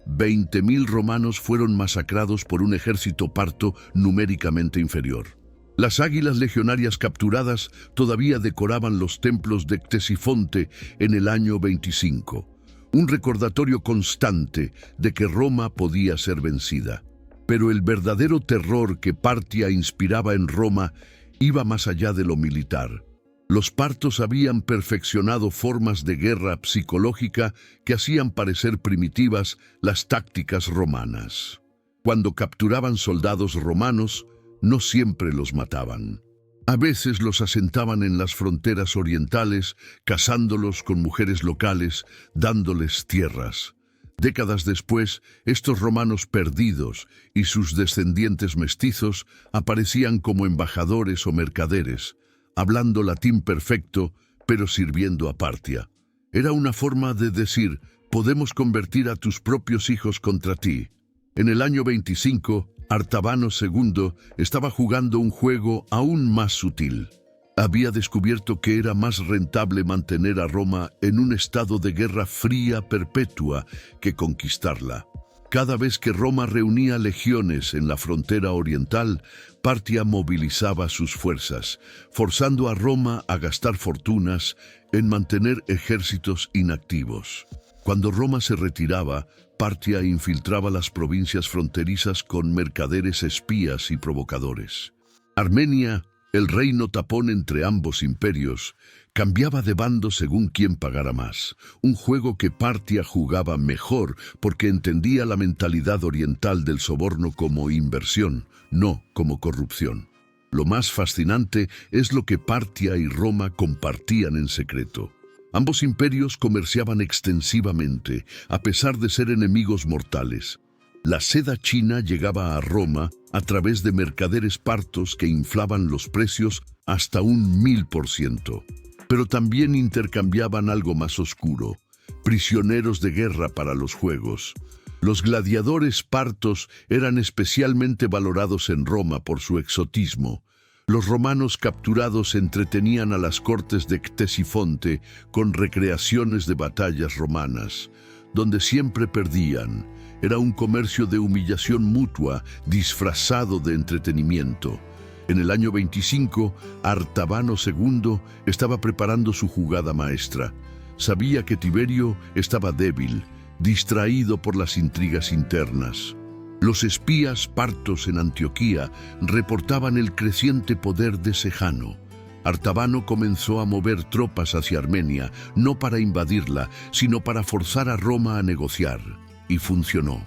20.000 romanos fueron masacrados por un ejército parto numéricamente inferior. Las águilas legionarias capturadas todavía decoraban los templos de Ctesifonte en el año 25, un recordatorio constante de que Roma podía ser vencida. Pero el verdadero terror que Partia inspiraba en Roma iba más allá de lo militar. Los partos habían perfeccionado formas de guerra psicológica que hacían parecer primitivas las tácticas romanas. Cuando capturaban soldados romanos, no siempre los mataban. A veces los asentaban en las fronteras orientales, casándolos con mujeres locales, dándoles tierras. Décadas después, estos romanos perdidos y sus descendientes mestizos aparecían como embajadores o mercaderes, hablando latín perfecto, pero sirviendo a Partia. Era una forma de decir, podemos convertir a tus propios hijos contra ti. En el año 25, Artabano II estaba jugando un juego aún más sutil. Había descubierto que era más rentable mantener a Roma en un estado de guerra fría perpetua que conquistarla. Cada vez que Roma reunía legiones en la frontera oriental, Partia movilizaba sus fuerzas, forzando a Roma a gastar fortunas en mantener ejércitos inactivos. Cuando Roma se retiraba, Partia infiltraba las provincias fronterizas con mercaderes espías y provocadores. Armenia, el reino tapón entre ambos imperios, cambiaba de bando según quién pagara más, un juego que Partia jugaba mejor porque entendía la mentalidad oriental del soborno como inversión, no como corrupción. Lo más fascinante es lo que Partia y Roma compartían en secreto. Ambos imperios comerciaban extensivamente, a pesar de ser enemigos mortales. La seda china llegaba a Roma a través de mercaderes partos que inflaban los precios hasta un 1000%. Pero también intercambiaban algo más oscuro, prisioneros de guerra para los juegos. Los gladiadores partos eran especialmente valorados en Roma por su exotismo. Los romanos capturados entretenían a las cortes de Ctesifonte con recreaciones de batallas romanas, donde siempre perdían. Era un comercio de humillación mutua disfrazado de entretenimiento. En el año 25, Artabano II estaba preparando su jugada maestra. Sabía que Tiberio estaba débil, distraído por las intrigas internas. Los espías partos en Antioquía reportaban el creciente poder de Sejano. Artabano comenzó a mover tropas hacia Armenia, no para invadirla, sino para forzar a Roma a negociar. Y funcionó.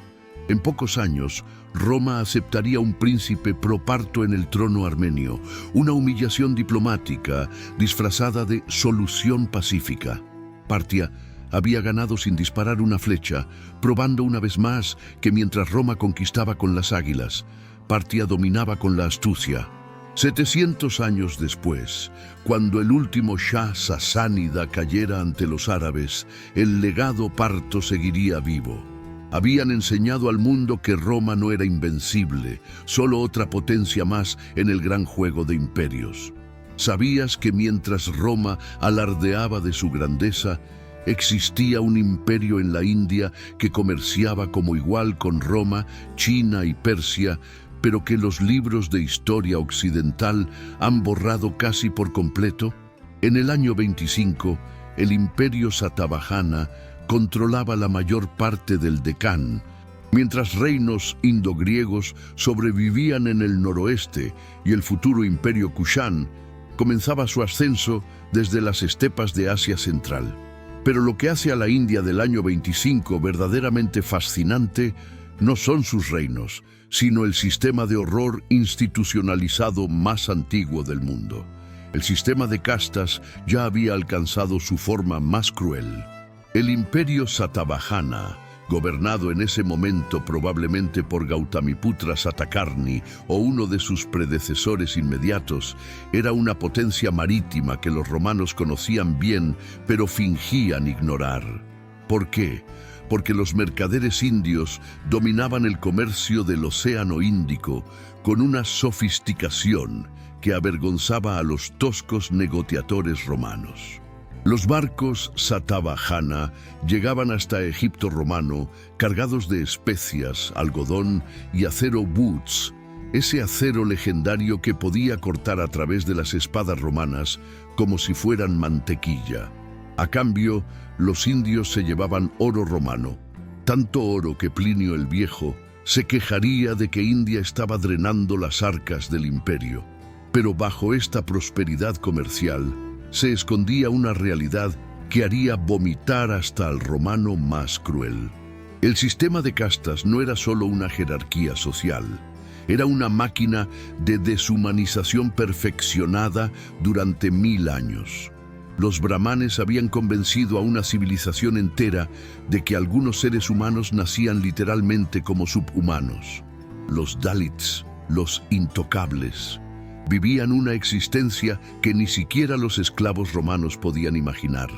En pocos años, Roma aceptaría un príncipe proparto en el trono armenio, una humillación diplomática disfrazada de solución pacífica. Partia había ganado sin disparar una flecha, probando una vez más que mientras Roma conquistaba con las águilas, Partia dominaba con la astucia. 700 años después, cuando el último Shah sasánida cayera ante los árabes, el legado parto seguiría vivo. Habían enseñado al mundo que Roma no era invencible, solo otra potencia más en el gran juego de imperios. ¿Sabías que mientras Roma alardeaba de su grandeza, existía un imperio en la India que comerciaba como igual con Roma, China y Persia, pero que los libros de historia occidental han borrado casi por completo? En el año 25, el imperio Satavahana controlaba la mayor parte del Deccan, mientras reinos indogriegos sobrevivían en el noroeste y el futuro imperio Kushán comenzaba su ascenso desde las estepas de Asia Central. Pero lo que hace a la India del año 25 verdaderamente fascinante no son sus reinos, sino el sistema de horror institucionalizado más antiguo del mundo. El sistema de castas ya había alcanzado su forma más cruel. El imperio Satavahana, gobernado en ese momento probablemente por Gautamiputra Satakarni o uno de sus predecesores inmediatos, era una potencia marítima que los romanos conocían bien, pero fingían ignorar. ¿Por qué? Porque los mercaderes indios dominaban el comercio del Océano Índico con una sofisticación que avergonzaba a los toscos negociadores romanos. Los barcos Satavahana llegaban hasta Egipto romano cargados de especias, algodón y acero woods, ese acero legendario que podía cortar a través de las espadas romanas como si fueran mantequilla. A cambio, los indios se llevaban oro romano, tanto oro que Plinio el Viejo se quejaría de que India estaba drenando las arcas del imperio. Pero bajo esta prosperidad comercial se escondía una realidad que haría vomitar hasta al romano más cruel. El sistema de castas no era solo una jerarquía social, era una máquina de deshumanización perfeccionada durante 1000 años. Los brahmanes habían convencido a una civilización entera de que algunos seres humanos nacían literalmente como subhumanos. Los Dalits, los intocables, vivían una existencia que ni siquiera los esclavos romanos podían imaginar.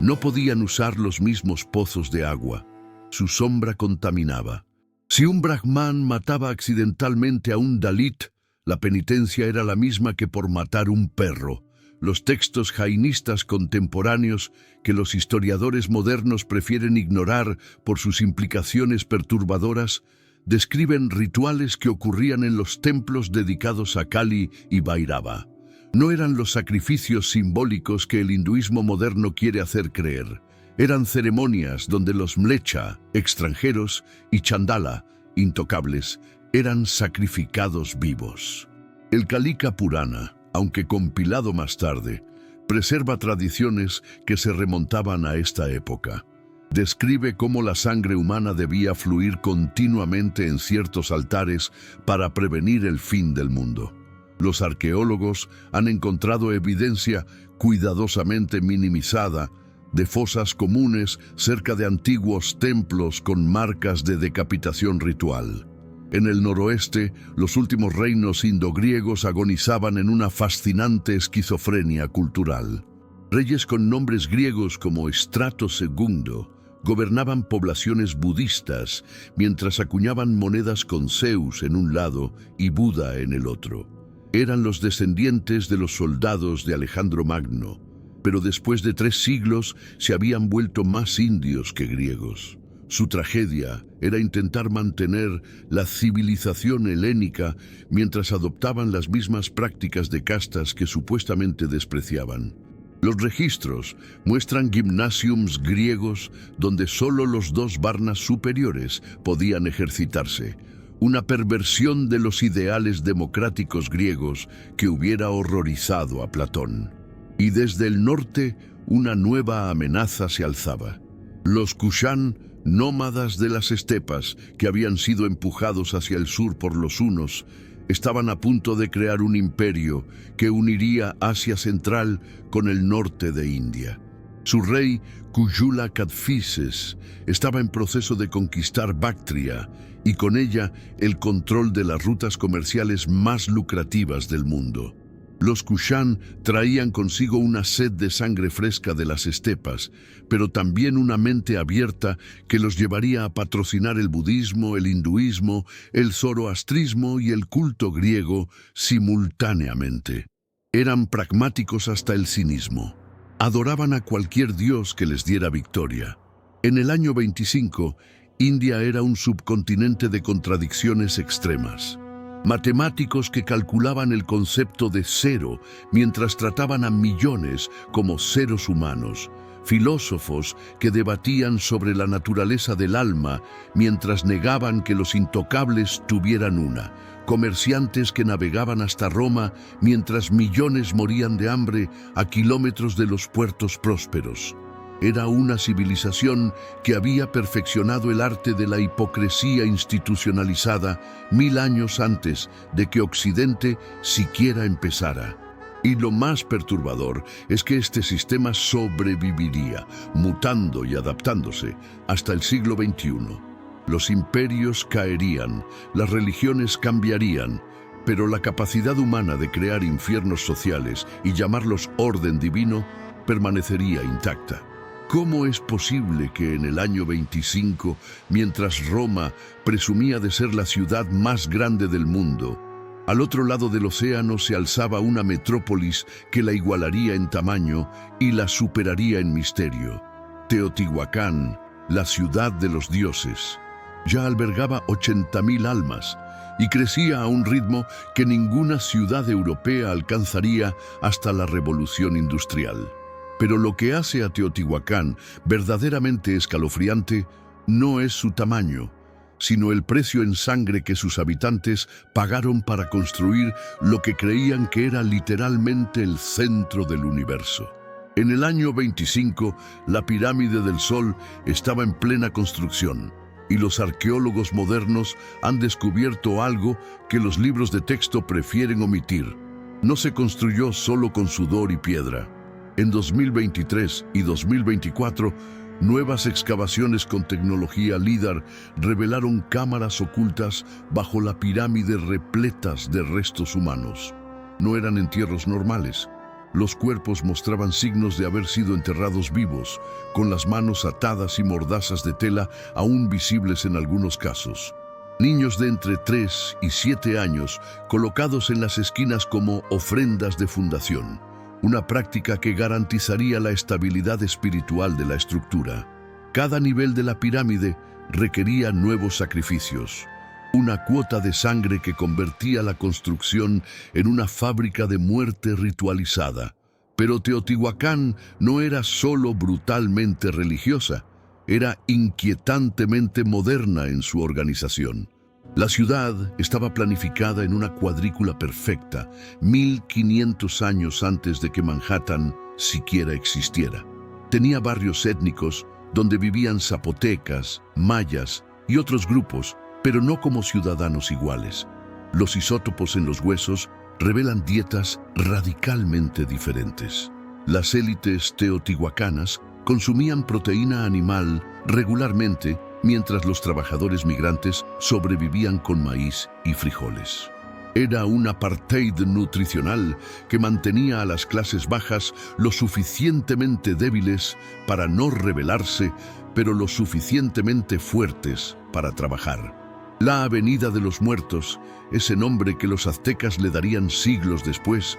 No podían usar los mismos pozos de agua. Su sombra contaminaba. Si un brahman mataba accidentalmente a un Dalit, la penitencia era la misma que por matar un perro. Los textos jainistas contemporáneos, que los historiadores modernos prefieren ignorar por sus implicaciones perturbadoras, describen rituales que ocurrían en los templos dedicados a Kali y Bhairava. No eran los sacrificios simbólicos que el hinduismo moderno quiere hacer creer. Eran ceremonias donde los mlecha, extranjeros, y chandala, intocables, eran sacrificados vivos. El Kalika Purana, aunque compilado más tarde, preserva tradiciones que se remontaban a esta época. Describe cómo la sangre humana debía fluir continuamente en ciertos altares para prevenir el fin del mundo. Los arqueólogos han encontrado evidencia cuidadosamente minimizada de fosas comunes cerca de antiguos templos con marcas de decapitación ritual. En el noroeste, los últimos reinos indogriegos agonizaban en una fascinante esquizofrenia cultural. Reyes con nombres griegos como Estrato II gobernaban poblaciones budistas, mientras acuñaban monedas con Zeus en un lado y Buda en el otro. Eran los descendientes de los soldados de Alejandro Magno, pero después de 3 siglos se habían vuelto más indios que griegos. Su tragedia era intentar mantener la civilización helénica mientras adoptaban las mismas prácticas de castas que supuestamente despreciaban. Los registros muestran gymnasiums griegos donde solo los 2 varnas superiores podían ejercitarse, una perversión de los ideales democráticos griegos que hubiera horrorizado a Platón. Y desde el norte, una nueva amenaza se alzaba. Los Kushan, nómadas de las estepas que habían sido empujados hacia el sur por los hunos, estaban a punto de crear un imperio que uniría Asia Central con el norte de India. Su rey, Kujula Kadphises, estaba en proceso de conquistar Bactria y con ella el control de las rutas comerciales más lucrativas del mundo. Los Kushan traían consigo una sed de sangre fresca de las estepas, pero también una mente abierta que los llevaría a patrocinar el budismo, el hinduismo, el zoroastrismo y el culto griego simultáneamente. Eran pragmáticos hasta el cinismo. Adoraban a cualquier dios que les diera victoria. En el año 25, India era un subcontinente de contradicciones extremas. Matemáticos que calculaban el concepto de cero mientras trataban a millones como seres humanos. Filósofos que debatían sobre la naturaleza del alma mientras negaban que los intocables tuvieran una. comerciantes que navegaban hasta Roma mientras millones morían de hambre a kilómetros de los puertos prósperos. Era una civilización que había perfeccionado el arte de la hipocresía institucionalizada 1000 años antes de que Occidente siquiera empezara. Y lo más perturbador es que este sistema sobreviviría, mutando y adaptándose hasta el siglo XXI. Los imperios caerían, las religiones cambiarían, pero la capacidad humana de crear infiernos sociales y llamarlos orden divino permanecería intacta. ¿Cómo es posible que en el año 25, mientras Roma presumía de ser la ciudad más grande del mundo, al otro lado del océano se alzaba una metrópolis que la igualaría en tamaño y la superaría en misterio? Teotihuacán, la ciudad de los dioses, ya albergaba 80.000 almas y crecía a un ritmo que ninguna ciudad europea alcanzaría hasta la Revolución Industrial. Pero lo que hace a Teotihuacán verdaderamente escalofriante no es su tamaño, sino el precio en sangre que sus habitantes pagaron para construir lo que creían que era literalmente el centro del universo. En el año 25, la pirámide del Sol estaba en plena construcción, y los arqueólogos modernos han descubierto algo que los libros de texto prefieren omitir. No se construyó solo con sudor y piedra. En 2023 y 2024, nuevas excavaciones con tecnología LIDAR revelaron cámaras ocultas bajo la pirámide repletas de restos humanos. No eran entierros normales. Los cuerpos mostraban signos de haber sido enterrados vivos, con las manos atadas y mordazas de tela aún visibles en algunos casos. Niños de entre 3 y 7 años colocados en las esquinas como ofrendas de fundación, una práctica que garantizaría la estabilidad espiritual de la estructura. Cada nivel de la pirámide requería nuevos sacrificios, una cuota de sangre que convertía la construcción en una fábrica de muerte ritualizada. Pero Teotihuacán no era solo brutalmente religiosa, era inquietantemente moderna en su organización. La ciudad estaba planificada en una cuadrícula perfecta, 1500 años antes de que Manhattan siquiera existiera. Tenía barrios étnicos donde vivían zapotecas, mayas y otros grupos, pero no como ciudadanos iguales. Los isótopos en los huesos revelan dietas radicalmente diferentes. Las élites teotihuacanas consumían proteína animal regularmente, mientras los trabajadores migrantes sobrevivían con maíz y frijoles. Era un apartheid nutricional que mantenía a las clases bajas lo suficientemente débiles para no rebelarse, pero lo suficientemente fuertes para trabajar. La Avenida de los Muertos, ese nombre que los aztecas le darían siglos después,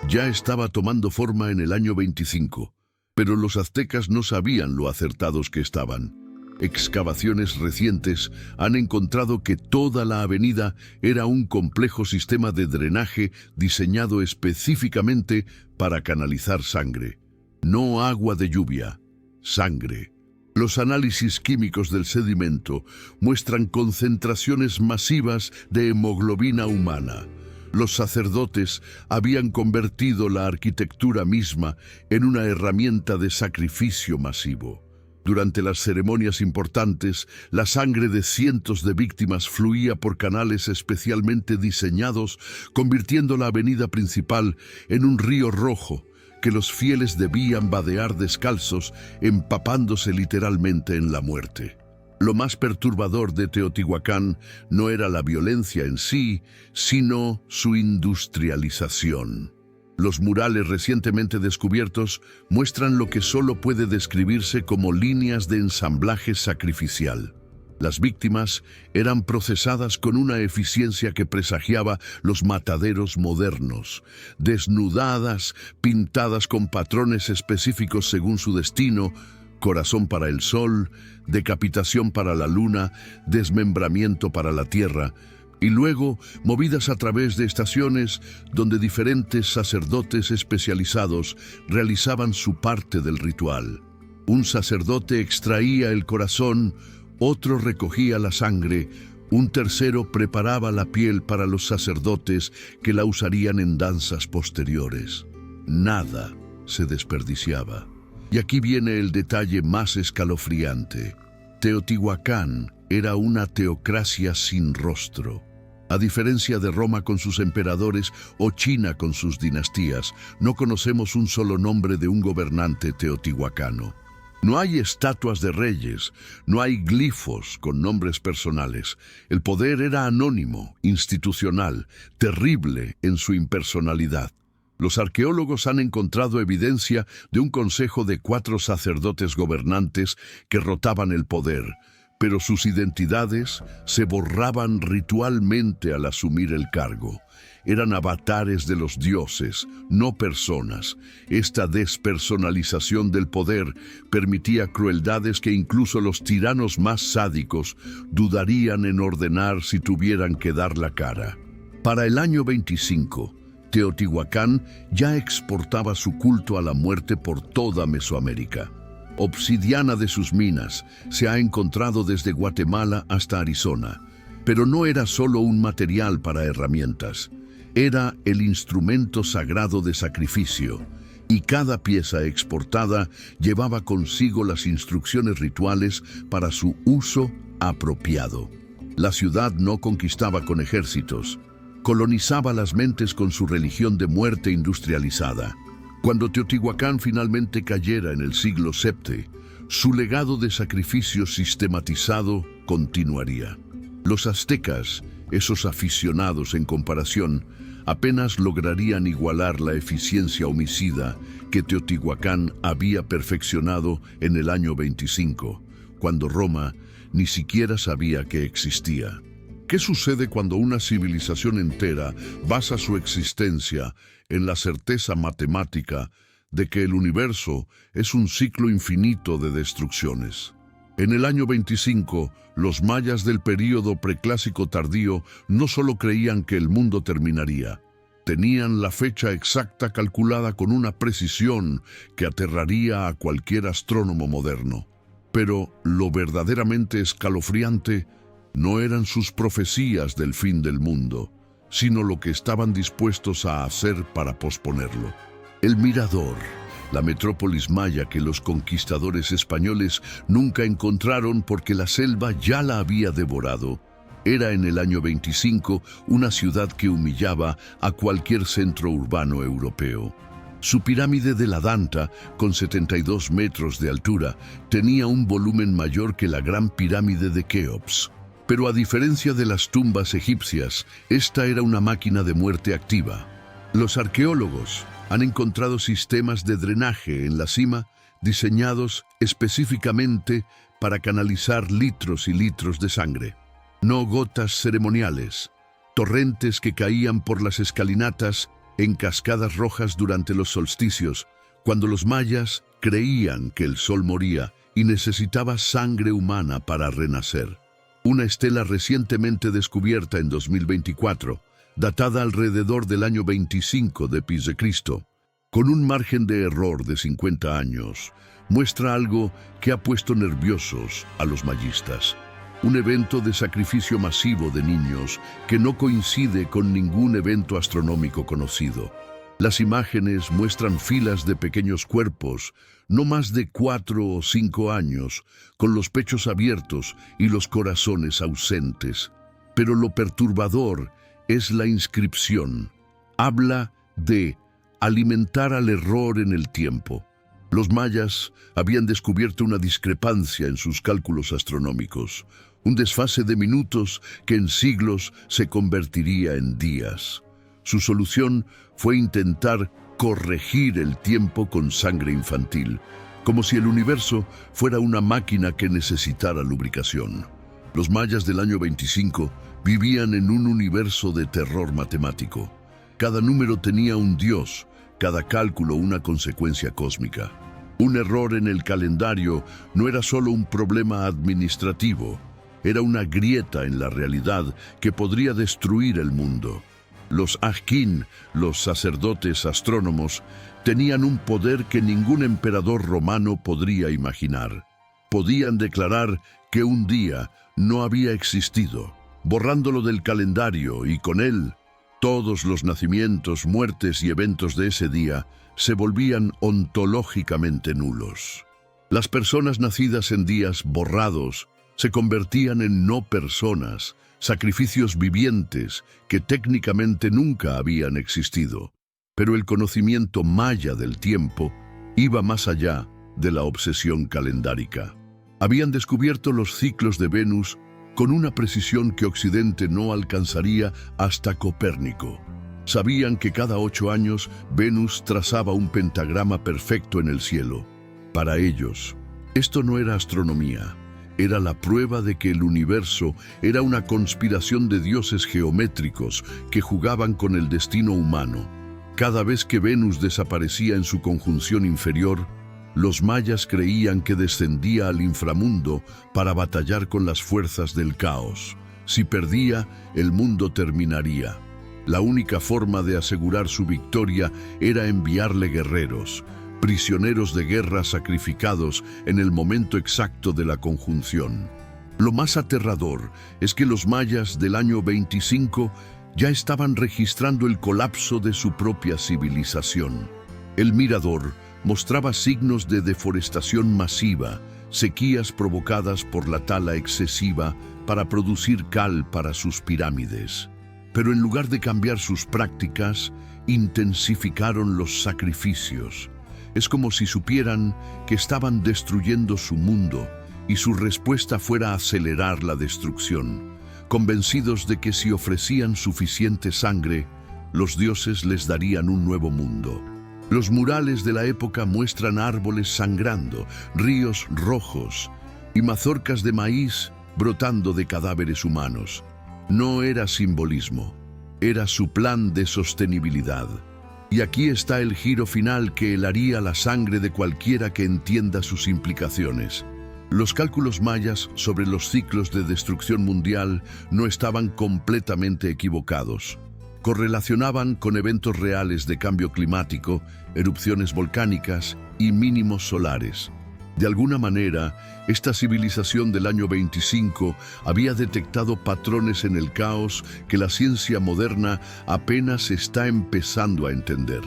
ya estaba tomando forma en el año 25, pero los aztecas no sabían lo acertados que estaban. Excavaciones recientes han encontrado que toda la avenida era un complejo sistema de drenaje diseñado específicamente para canalizar sangre. No agua de lluvia, sangre. Los análisis químicos del sedimento muestran concentraciones masivas de hemoglobina humana. Los sacerdotes habían convertido la arquitectura misma en una herramienta de sacrificio masivo. Durante las ceremonias importantes, la sangre de cientos de víctimas fluía por canales especialmente diseñados, convirtiendo la avenida principal en un río rojo que los fieles debían vadear descalzos, empapándose literalmente en la muerte. Lo más perturbador de Teotihuacán no era la violencia en sí, sino su industrialización. Los murales recientemente descubiertos muestran lo que solo puede describirse como líneas de ensamblaje sacrificial. Las víctimas eran procesadas con una eficiencia que presagiaba los mataderos modernos, desnudadas, pintadas con patrones específicos según su destino: corazón para el sol, decapitación para la luna, desmembramiento para la tierra, y luego movidas a través de estaciones donde diferentes sacerdotes especializados realizaban su parte del ritual. Un sacerdote extraía el corazón, otro recogía la sangre, Un tercero preparaba la piel para los sacerdotes que la usarían en danzas posteriores. Nada se desperdiciaba. Y aquí viene el detalle más escalofriante. Teotihuacán era una teocracia sin rostro. A diferencia de Roma con sus emperadores o China con sus dinastías, no conocemos un solo nombre de un gobernante teotihuacano. No hay estatuas de reyes, no hay glifos con nombres personales. El poder era anónimo, institucional, terrible en su impersonalidad. Los arqueólogos han encontrado evidencia de un consejo de 4 sacerdotes gobernantes que rotaban el poder, pero sus identidades se borraban ritualmente al asumir el cargo. Eran avatares de los dioses, no personas. Esta despersonalización del poder permitía crueldades que incluso los tiranos más sádicos dudarían en ordenar si tuvieran que dar la cara. Para el año 25, Teotihuacán ya exportaba su culto a la muerte por toda Mesoamérica. Obsidiana de sus minas se ha encontrado desde Guatemala hasta Arizona, pero no era solo un material para herramientas. Era el instrumento sagrado de sacrificio, y cada pieza exportada llevaba consigo las instrucciones rituales para su uso apropiado. La ciudad no conquistaba con ejércitos, colonizaba las mentes con su religión de muerte industrializada. Cuando Teotihuacán finalmente cayera en el siglo VII, su legado de sacrificio sistematizado continuaría. Los aztecas, esos aficionados en comparación, apenas lograrían igualar la eficiencia homicida que Teotihuacán había perfeccionado en el año 25, cuando Roma ni siquiera sabía que existía. ¿Qué sucede cuando una civilización entera basa su existencia en la certeza matemática de que el universo es un ciclo infinito de destrucciones? En el año 25, los mayas del período preclásico tardío no solo creían que el mundo terminaría, tenían la fecha exacta calculada con una precisión que aterraría a cualquier astrónomo moderno. Pero lo verdaderamente escalofriante no eran sus profecías del fin del mundo, sino lo que estaban dispuestos a hacer para posponerlo. El Mirador, la metrópolis maya que los conquistadores españoles nunca encontraron porque la selva ya la había devorado, era en el año 25 una ciudad que humillaba a cualquier centro urbano europeo. Su pirámide de la Danta, con 72 metros de altura, tenía un volumen mayor que la gran pirámide de Keops. Pero a diferencia de las tumbas egipcias, esta era una máquina de muerte activa. Los arqueólogos han encontrado sistemas de drenaje en la cima diseñados específicamente para canalizar litros y litros de sangre. No gotas ceremoniales, torrentes que caían por las escalinatas en cascadas rojas durante los solsticios, cuando los mayas creían que el sol moría y necesitaba sangre humana para renacer. Una estela recientemente descubierta en 2024, datada alrededor del año 25 después de Cristo, con un margen de error de 50 años, muestra algo que ha puesto nerviosos a los mayistas. Un evento de sacrificio masivo de niños que no coincide con ningún evento astronómico conocido. Las imágenes muestran filas de pequeños cuerpos, no más de 4 o 5 años, con los pechos abiertos y los corazones ausentes. Pero lo perturbador es la inscripción. Habla de alimentar al error en el tiempo. Los mayas habían descubierto una discrepancia en sus cálculos astronómicos, un desfase de minutos que en siglos se convertiría en días. Su solución fue intentar corregir el tiempo con sangre infantil, como si el universo fuera una máquina que necesitara lubricación. Los mayas del año 25 vivían en un universo de terror matemático. Cada número tenía un dios, cada cálculo una consecuencia cósmica. Un error en el calendario no era solo un problema administrativo, era una grieta en la realidad que podría destruir el mundo. Los Ajkin, los sacerdotes astrónomos, tenían un poder que ningún emperador romano podría imaginar. Podían declarar que un día no había existido, borrándolo del calendario, y con él todos los nacimientos, muertes y eventos de ese día se volvían ontológicamente nulos. Las personas nacidas en días borrados se convertían en no personas, sacrificios vivientes que técnicamente nunca habían existido. Pero el conocimiento maya del tiempo iba más allá de la obsesión calendárica. Habían descubierto los ciclos de Venus con una precisión que Occidente no alcanzaría hasta Copérnico. Sabían que cada 8 años Venus trazaba un pentagrama perfecto en el cielo. Para ellos, esto no era astronomía, era la prueba de que el universo era una conspiración de dioses geométricos que jugaban con el destino humano. Cada vez que Venus desaparecía en su conjunción inferior, los mayas creían que descendía al inframundo para batallar con las fuerzas del caos. Si perdía, el mundo terminaría. La única forma de asegurar su victoria era enviarle guerreros, prisioneros de guerra sacrificados en el momento exacto de la conjunción. Lo más aterrador es que los mayas del año 25 ya estaban registrando el colapso de su propia civilización. El mirador mostraba signos de deforestación masiva, sequías provocadas por la tala excesiva para producir cal para sus pirámides. Pero en lugar de cambiar sus prácticas, intensificaron los sacrificios. Es como si supieran que estaban destruyendo su mundo y su respuesta fuera acelerar la destrucción, convencidos de que si ofrecían suficiente sangre, los dioses les darían un nuevo mundo. Los murales de la época muestran árboles sangrando, ríos rojos y mazorcas de maíz brotando de cadáveres humanos. No era simbolismo, era su plan de sostenibilidad. Y aquí está el giro final que helaría la sangre de cualquiera que entienda sus implicaciones. Los cálculos mayas sobre los ciclos de destrucción mundial no estaban completamente equivocados. Correlacionaban con eventos reales de cambio climático, erupciones volcánicas y mínimos solares. De alguna manera, esta civilización del año 25 había detectado patrones en el caos que la ciencia moderna apenas está empezando a entender.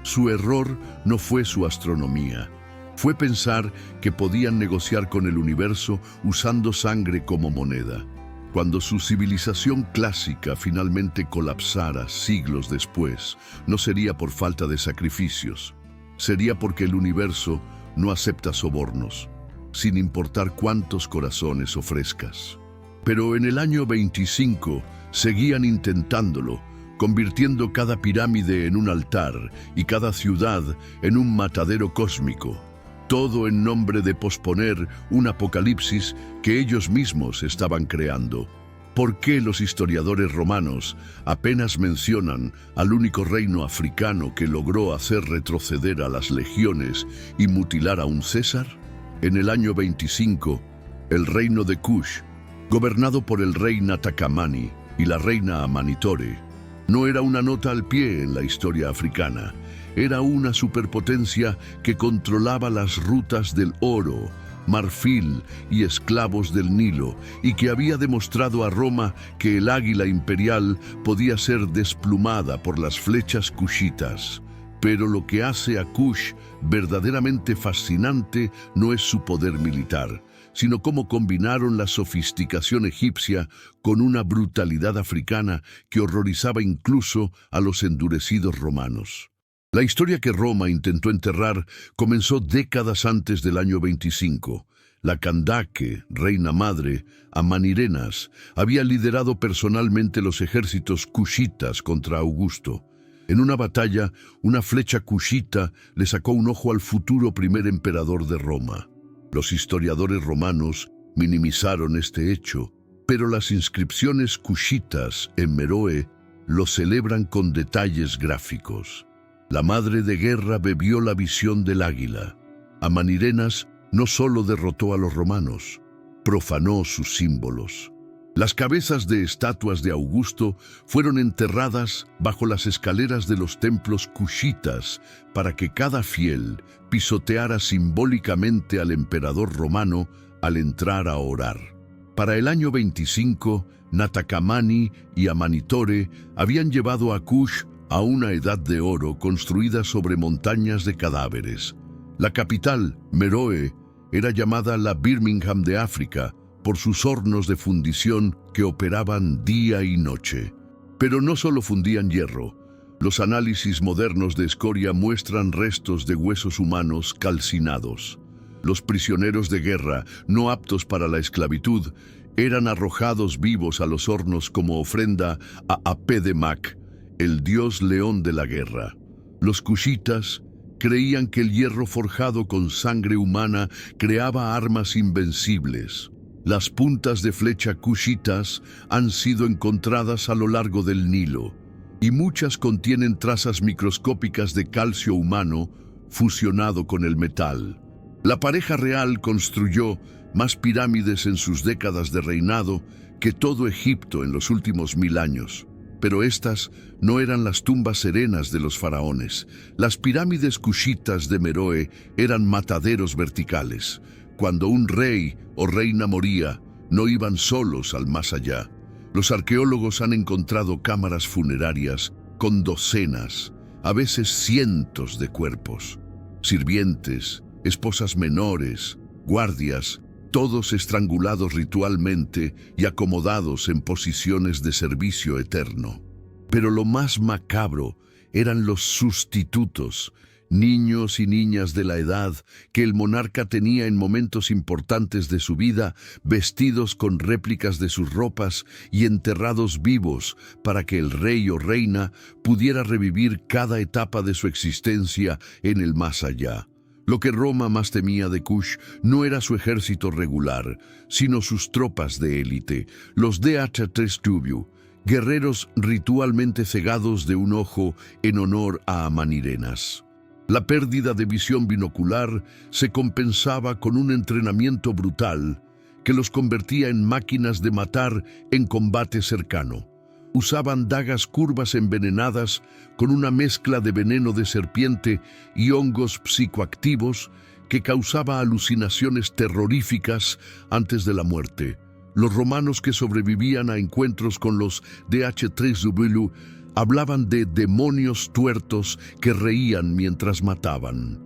Su error no fue su astronomía. Fue pensar que podían negociar con el universo usando sangre como moneda. Cuando su civilización clásica finalmente colapsara siglos después, no sería por falta de sacrificios. Sería porque el universo no acepta sobornos, sin importar cuántos corazones ofrezcas. Pero en el año 25 seguían intentándolo, convirtiendo cada pirámide en un altar y cada ciudad en un matadero cósmico. Todo en nombre de posponer un apocalipsis que ellos mismos estaban creando. ¿Por qué los historiadores romanos apenas mencionan al único reino africano que logró hacer retroceder a las legiones y mutilar a un César? En el año 25, el reino de Kush, gobernado por el rey Natakamani y la reina Amanitore, no era una nota al pie en la historia africana. Era una superpotencia que controlaba las rutas del oro, marfil y esclavos del Nilo, y que había demostrado a Roma que el águila imperial podía ser desplumada por las flechas kushitas. Pero lo que hace a Kush verdaderamente fascinante no es su poder militar, sino cómo combinaron la sofisticación egipcia con una brutalidad africana que horrorizaba incluso a los endurecidos romanos. La historia que Roma intentó enterrar comenzó décadas antes del año 25. La Candace, reina madre, Amanirenas, había liderado personalmente los ejércitos kushitas contra Augusto. En una batalla, una flecha kushita le sacó un ojo al futuro primer emperador de Roma. Los historiadores romanos minimizaron este hecho, pero las inscripciones kushitas en Meroe lo celebran con detalles gráficos. La madre de guerra bebió la visión del águila. Amanirenas no solo derrotó a los romanos, profanó sus símbolos. Las cabezas de estatuas de Augusto fueron enterradas bajo las escaleras de los templos kushitas para que cada fiel pisoteara simbólicamente al emperador romano al entrar a orar. Para el año 25, Natakamani y Amanitore habían llevado a Kush a una edad de oro construida sobre montañas de cadáveres. La capital, Meroe, era llamada la Birmingham de África por sus hornos de fundición que operaban día y noche. Pero no solo fundían hierro. Los análisis modernos de escoria muestran restos de huesos humanos calcinados. Los prisioneros de guerra, no aptos para la esclavitud, eran arrojados vivos a los hornos como ofrenda a Apé-de-Mac, el dios león de la guerra. Los cushitas creían que el hierro forjado con sangre humana creaba armas invencibles. Las puntas de flecha cushitas han sido encontradas a lo largo del Nilo, y muchas contienen trazas microscópicas de calcio humano fusionado con el metal. La pareja real construyó más pirámides en sus décadas de reinado que todo Egipto en los últimos 1000 años. Pero estas no eran las tumbas serenas de los faraones. Las pirámides cushitas de Meroe eran mataderos verticales. Cuando un rey o reina moría, no iban solos al más allá. Los arqueólogos han encontrado cámaras funerarias con docenas, a veces cientos de cuerpos. Sirvientes, esposas menores, guardias, todos estrangulados ritualmente y acomodados en posiciones de servicio eterno. Pero lo más macabro eran los sustitutos, niños y niñas de la edad que el monarca tenía en momentos importantes de su vida, vestidos con réplicas de sus ropas y enterrados vivos para que el rey o reina pudiera revivir cada etapa de su existencia en el más allá. Lo que Roma más temía de Kush no era su ejército regular, sino sus tropas de élite, los Dh3 guerreros ritualmente cegados de un ojo en honor a Amanirenas. La pérdida de visión binocular se compensaba con un entrenamiento brutal que los convertía en máquinas de matar en combate cercano. Usaban dagas curvas envenenadas con una mezcla de veneno de serpiente y hongos psicoactivos que causaba alucinaciones terroríficas antes de la muerte. Los romanos que sobrevivían a encuentros con los Dh3 hablaban de demonios tuertos que reían mientras mataban.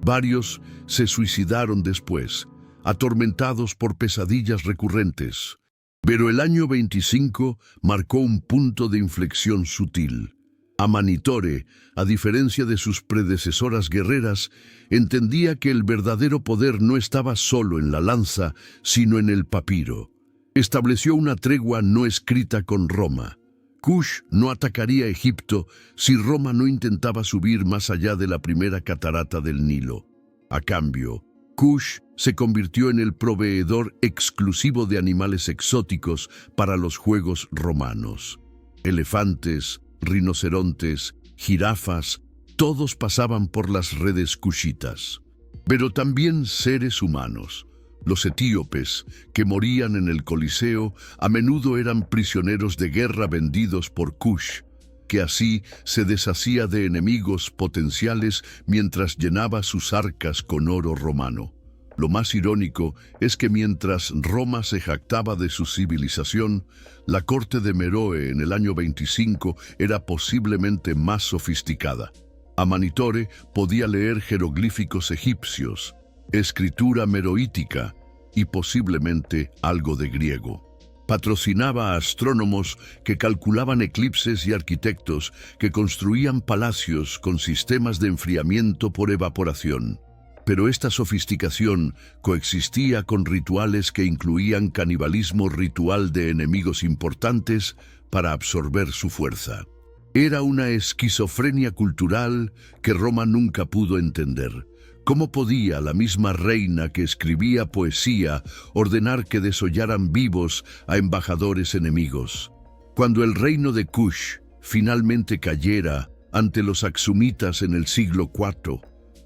Varios se suicidaron después, atormentados por pesadillas recurrentes. Pero el año 25 marcó un punto de inflexión sutil. Amanitore, a diferencia de sus predecesoras guerreras, entendía que el verdadero poder no estaba solo en la lanza, sino en el papiro. Estableció una tregua no escrita con Roma. Kush no atacaría Egipto si Roma no intentaba subir más allá de la primera catarata del Nilo. A cambio, Kush se convirtió en el proveedor exclusivo de animales exóticos para los juegos romanos. Elefantes, rinocerontes, jirafas, todos pasaban por las redes cushitas. Pero también seres humanos. Los etíopes, que morían en el Coliseo, a menudo eran prisioneros de guerra vendidos por Kush, que así se deshacía de enemigos potenciales mientras llenaba sus arcas con oro romano. Lo más irónico es que mientras Roma se jactaba de su civilización, la corte de Meroe en el año 25 era posiblemente más sofisticada. Amanitore podía leer jeroglíficos egipcios, escritura meroítica y posiblemente algo de griego. Patrocinaba a astrónomos que calculaban eclipses y arquitectos que construían palacios con sistemas de enfriamiento por evaporación. Pero esta sofisticación coexistía con rituales que incluían canibalismo ritual de enemigos importantes para absorber su fuerza. Era una esquizofrenia cultural que Roma nunca pudo entender. ¿Cómo podía la misma reina que escribía poesía ordenar que desollaran vivos a embajadores enemigos? Cuando el reino de Kush finalmente cayera ante los aksumitas en el siglo IV,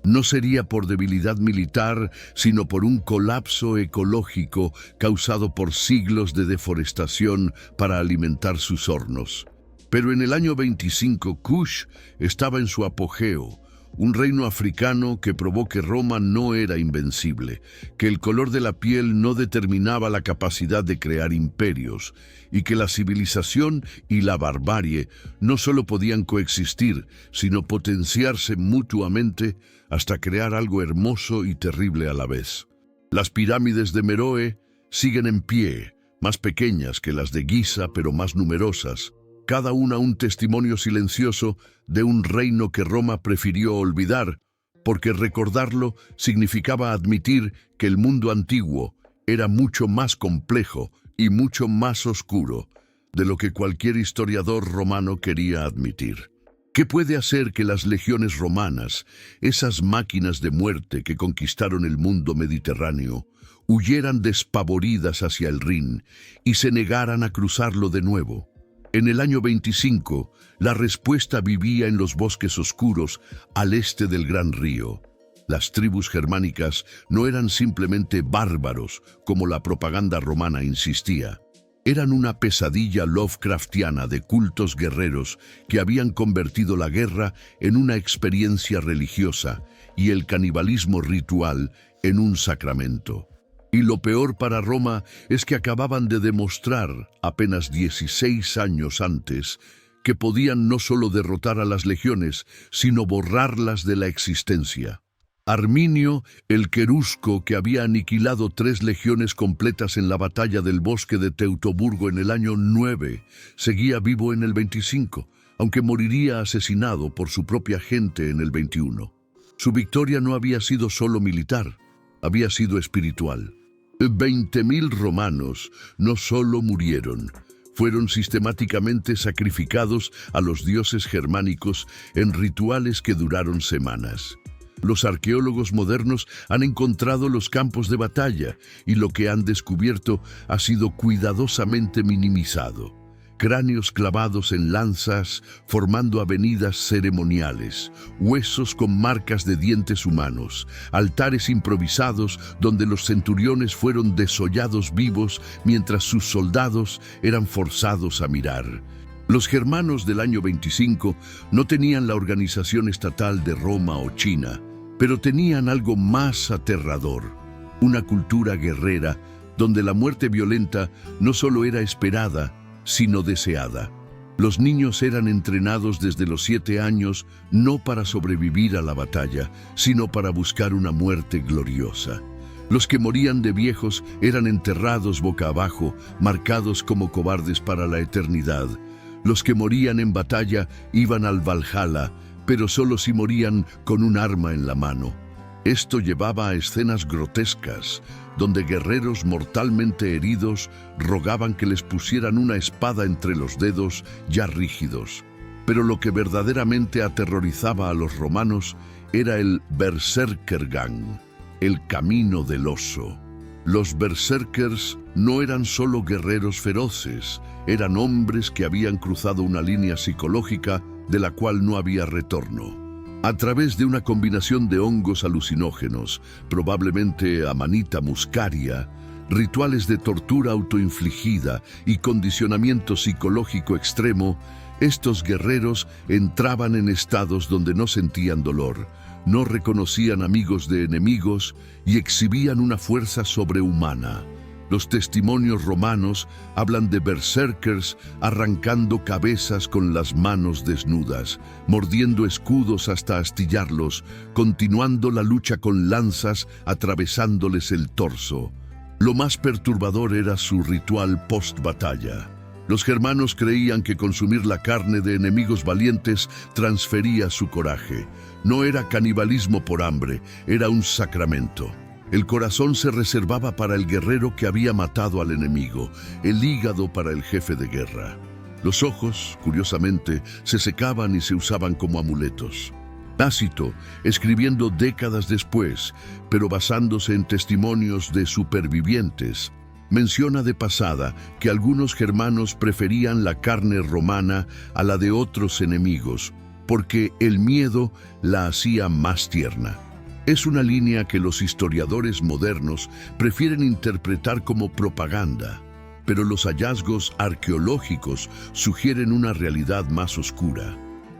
no sería por debilidad militar, sino por un colapso ecológico causado por siglos de deforestación para alimentar sus hornos. Pero en el año 25 Kush estaba en su apogeo, un reino africano que probó que Roma no era invencible, que el color de la piel no determinaba la capacidad de crear imperios, y que la civilización y la barbarie no solo podían coexistir, sino potenciarse mutuamente hasta crear algo hermoso y terrible a la vez. Las pirámides de Meroe siguen en pie, más pequeñas que las de Giza, pero más numerosas, cada una un testimonio silencioso de un reino que Roma prefirió olvidar, porque recordarlo significaba admitir que el mundo antiguo era mucho más complejo y mucho más oscuro de lo que cualquier historiador romano quería admitir. ¿Qué puede hacer que las legiones romanas, esas máquinas de muerte que conquistaron el mundo mediterráneo, huyeran despavoridas hacia el Rin y se negaran a cruzarlo de nuevo? En el año 25, la respuesta vivía en los bosques oscuros al este del gran río. Las tribus germánicas no eran simplemente bárbaros, como la propaganda romana insistía. Eran una pesadilla Lovecraftiana de cultos guerreros que habían convertido la guerra en una experiencia religiosa y el canibalismo ritual en un sacramento. Y lo peor para Roma es que acababan de demostrar, apenas 16 años antes, que podían no solo derrotar a las legiones, sino borrarlas de la existencia. Arminio el Querusco, que había aniquilado 3 legiones completas en la batalla del bosque de Teutoburgo en el año 9, seguía vivo en el 25, aunque moriría asesinado por su propia gente en el 21. Su victoria no había sido solo militar, había sido espiritual. 20.000 romanos no solo murieron, fueron sistemáticamente sacrificados a los dioses germánicos en rituales que duraron semanas. Los arqueólogos modernos han encontrado los campos de batalla y lo que han descubierto ha sido cuidadosamente minimizado. Cráneos clavados en lanzas formando avenidas ceremoniales, huesos con marcas de dientes humanos, altares improvisados donde los centuriones fueron desollados vivos mientras sus soldados eran forzados a mirar. Los germanos del año 25 no tenían la organización estatal de Roma o China, pero tenían algo más aterrador, una cultura guerrera donde la muerte violenta no solo era esperada, sino deseada. Los niños eran entrenados desde los 7 años no para sobrevivir a la batalla, sino para buscar una muerte gloriosa. Los que morían de viejos eran enterrados boca abajo, marcados como cobardes para la eternidad. Los que morían en batalla iban al Valhalla, pero solo si morían con un arma en la mano. Esto llevaba a escenas grotescas, donde guerreros mortalmente heridos rogaban que les pusieran una espada entre los dedos ya rígidos. Pero lo que verdaderamente aterrorizaba a los romanos era el Berserkergang, el camino del oso. Los berserkers no eran solo guerreros feroces, eran hombres que habían cruzado una línea psicológica de la cual no había retorno. A través de una combinación de hongos alucinógenos, probablemente Amanita muscaria, rituales de tortura autoinfligida y condicionamiento psicológico extremo, estos guerreros entraban en estados donde no sentían dolor, no reconocían amigos de enemigos y exhibían una fuerza sobrehumana. Los testimonios romanos hablan de berserkers arrancando cabezas con las manos desnudas, mordiendo escudos hasta astillarlos, continuando la lucha con lanzas atravesándoles el torso. Lo más perturbador era su ritual post-batalla. Los germanos creían que consumir la carne de enemigos valientes transfería su coraje. No era canibalismo por hambre, era un sacramento. El corazón se reservaba para el guerrero que había matado al enemigo, el hígado para el jefe de guerra. Los ojos, curiosamente, se secaban y se usaban como amuletos. Tácito, escribiendo décadas después, pero basándose en testimonios de supervivientes, menciona de pasada que algunos germanos preferían la carne romana a la de otros enemigos, porque el miedo la hacía más tierna. Es una línea que los historiadores modernos prefieren interpretar como propaganda, pero los hallazgos arqueológicos sugieren una realidad más oscura.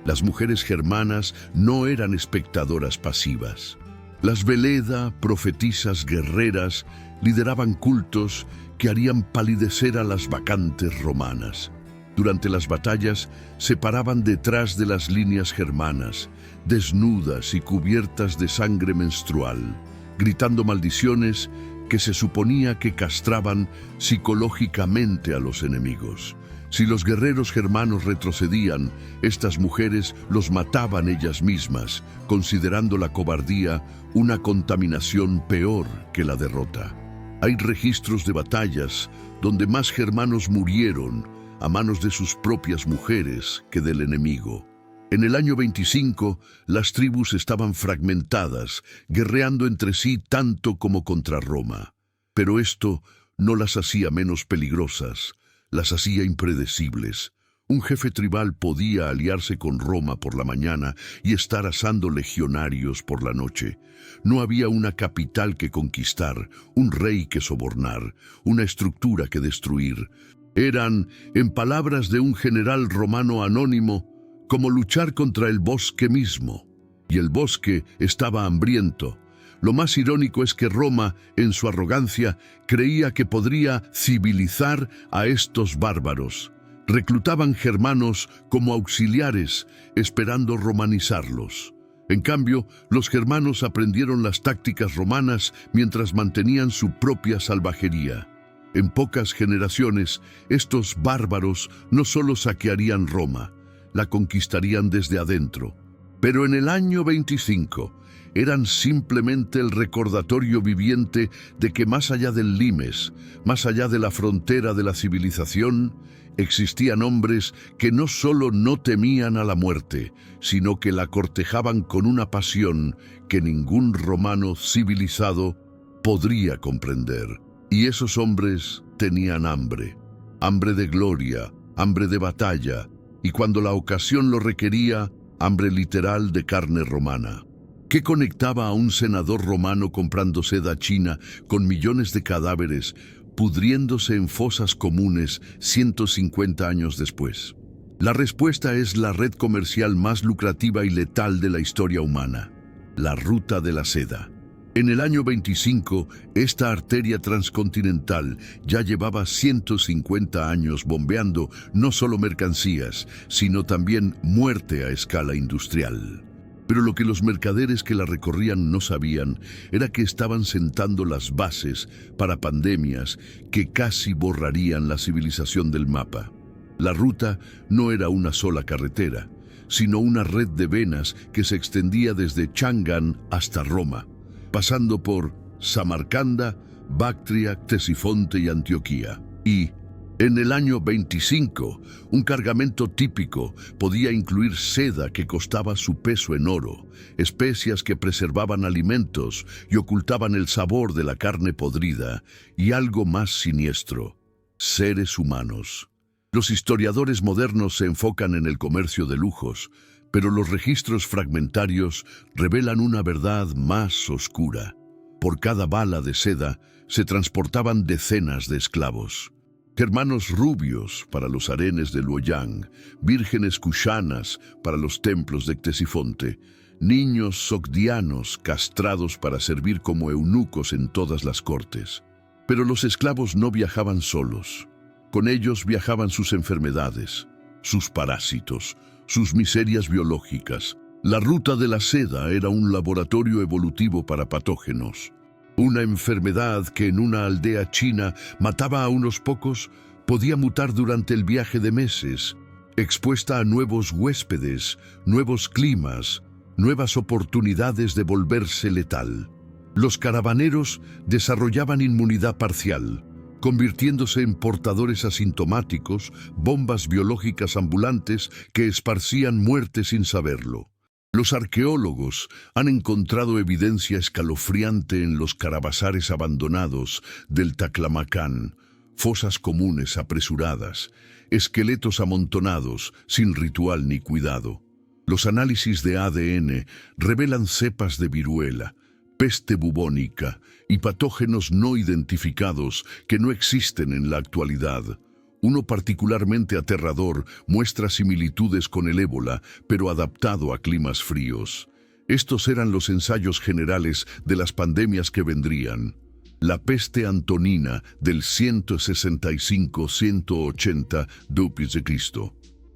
Las mujeres germanas no eran espectadoras pasivas. Las Veleda, profetisas guerreras, lideraban cultos que harían palidecer a las bacantes romanas. Durante las batallas se paraban detrás de las líneas germanas, desnudas y cubiertas de sangre menstrual, gritando maldiciones que se suponía que castraban psicológicamente a los enemigos. Si los guerreros germanos retrocedían, estas mujeres los mataban ellas mismas, considerando la cobardía una contaminación peor que la derrota. Hay registros de batallas donde más germanos murieron a manos de sus propias mujeres que del enemigo. En el año 25, las tribus estaban fragmentadas, guerreando entre sí tanto como contra Roma. Pero esto no las hacía menos peligrosas, las hacía impredecibles. Un jefe tribal podía aliarse con Roma por la mañana y estar asando legionarios por la noche. No había una capital que conquistar, un rey que sobornar, una estructura que destruir. Eran, en palabras de un general romano anónimo, como luchar contra el bosque mismo. Y el bosque estaba hambriento. Lo más irónico es que Roma, en su arrogancia, creía que podría civilizar a estos bárbaros. Reclutaban germanos como auxiliares, esperando romanizarlos. En cambio, los germanos aprendieron las tácticas romanas mientras mantenían su propia salvajería. En pocas generaciones, estos bárbaros no solo saquearían Roma, la conquistarían desde adentro. Pero en el año 25, eran simplemente el recordatorio viviente de que más allá del limes, más allá de la frontera de la civilización, existían hombres que no solo no temían a la muerte, sino que la cortejaban con una pasión que ningún romano civilizado podría comprender. Y esos hombres tenían hambre, hambre de gloria, hambre de batalla, y cuando la ocasión lo requería, hambre literal de carne romana. ¿Qué conectaba a un senador romano comprando seda china con millones de cadáveres pudriéndose en fosas comunes 150 años después? La respuesta es la red comercial más lucrativa y letal de la historia humana, la ruta de la seda. En el año 25, esta arteria transcontinental ya llevaba 150 años bombeando no solo mercancías, sino también muerte a escala industrial. Pero lo que los mercaderes que la recorrían no sabían era que estaban sentando las bases para pandemias que casi borrarían la civilización del mapa. La ruta no era una sola carretera, sino una red de venas que se extendía desde Changán hasta Roma, pasando por Samarcanda, Bactria, Ctesifonte y Antioquía. Y en el año 25, un cargamento típico podía incluir seda que costaba su peso en oro, especias que preservaban alimentos y ocultaban el sabor de la carne podrida, y algo más siniestro: seres humanos. Los historiadores modernos se enfocan en el comercio de lujos, pero los registros fragmentarios revelan una verdad más oscura. Por cada bala de seda se transportaban decenas de esclavos. Germanos rubios para los harenes de Luoyang, vírgenes cushanas para los templos de Ctesifonte, niños sogdianos castrados para servir como eunucos en todas las cortes. Pero los esclavos no viajaban solos. Con ellos viajaban sus enfermedades, sus parásitos, sus miserias biológicas. La ruta de la seda era un laboratorio evolutivo para patógenos. Una enfermedad que en una aldea china mataba a unos pocos podía mutar durante el viaje de meses, expuesta a nuevos huéspedes, nuevos climas, nuevas oportunidades de volverse letal. Los caravaneros desarrollaban inmunidad parcial, convirtiéndose en portadores asintomáticos, bombas biológicas ambulantes que esparcían muerte sin saberlo. Los arqueólogos han encontrado evidencia escalofriante en los carabasares abandonados del Taclamacán, fosas comunes apresuradas, esqueletos amontonados sin ritual ni cuidado. Los análisis de ADN revelan cepas de viruela, peste bubónica y patógenos no identificados que no existen en la actualidad. Uno particularmente aterrador muestra similitudes con el ébola, pero adaptado a climas fríos. Estos eran los ensayos generales de las pandemias que vendrían. La peste antonina del 165-180 d.C.,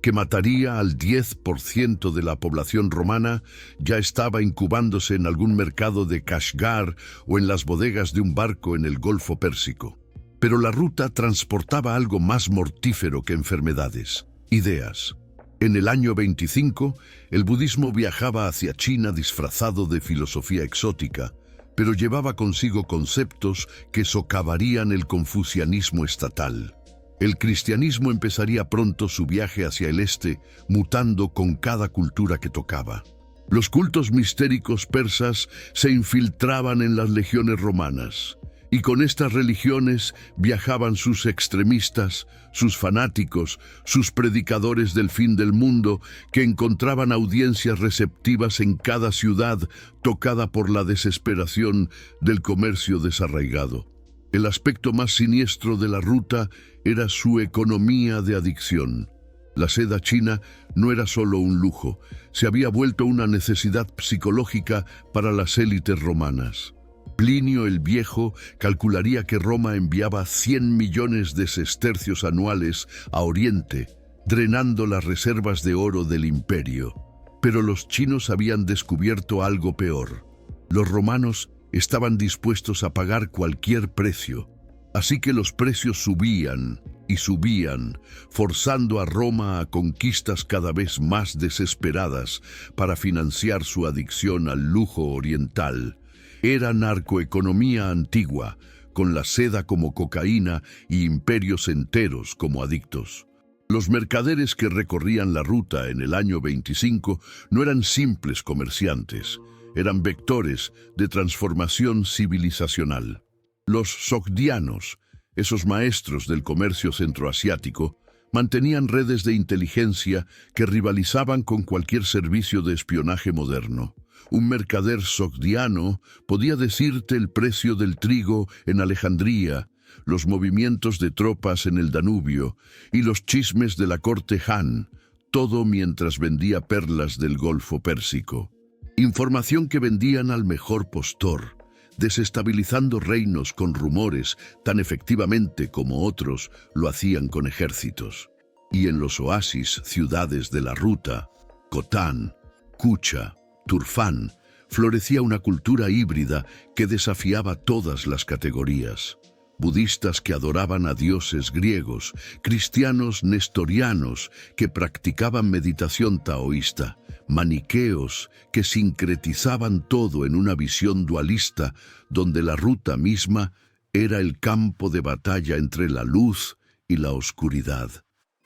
que mataría al 10% de la población romana, ya estaba incubándose en algún mercado de Kashgar o en las bodegas de un barco en el Golfo Pérsico. Pero la ruta transportaba algo más mortífero que enfermedades: ideas. En el año 25, el budismo viajaba hacia China disfrazado de filosofía exótica, pero llevaba consigo conceptos que socavarían el confucianismo estatal. El cristianismo empezaría pronto su viaje hacia el este, mutando con cada cultura que tocaba. Los cultos mistéricos persas se infiltraban en las legiones romanas, y con estas religiones viajaban sus extremistas, sus fanáticos, sus predicadores del fin del mundo, que encontraban audiencias receptivas en cada ciudad tocada por la desesperación del comercio desarraigado. El aspecto más siniestro de la ruta era su economía de adicción. La seda china no era solo un lujo, se había vuelto una necesidad psicológica para las élites romanas. Plinio el Viejo calcularía que Roma enviaba 100 millones de sestercios anuales a Oriente, drenando las reservas de oro del imperio. Pero los chinos habían descubierto algo peor. Los romanos estaban dispuestos a pagar cualquier precio, así que los precios subían y subían, forzando a Roma a conquistas cada vez más desesperadas para financiar su adicción al lujo oriental. Era narcoeconomía antigua, con la seda como cocaína y imperios enteros como adictos. Los mercaderes que recorrían la ruta en el año 25 no eran simples comerciantes, eran vectores de transformación civilizacional. Los sogdianos, esos maestros del comercio centroasiático, mantenían redes de inteligencia que rivalizaban con cualquier servicio de espionaje moderno. Un mercader sogdiano podía decirte el precio del trigo en Alejandría, los movimientos de tropas en el Danubio y los chismes de la corte Han, todo mientras vendía perlas del Golfo Pérsico. Información que vendían al mejor postor, desestabilizando reinos con rumores tan efectivamente como otros lo hacían con ejércitos. Y en los oasis, ciudades de la ruta, Cotán, Kucha, Turfán, florecía una cultura híbrida que desafiaba todas las categorías. Budistas que adoraban a dioses griegos, cristianos nestorianos que practicaban meditación taoísta, maniqueos que sincretizaban todo en una visión dualista donde la ruta misma era el campo de batalla entre la luz y la oscuridad.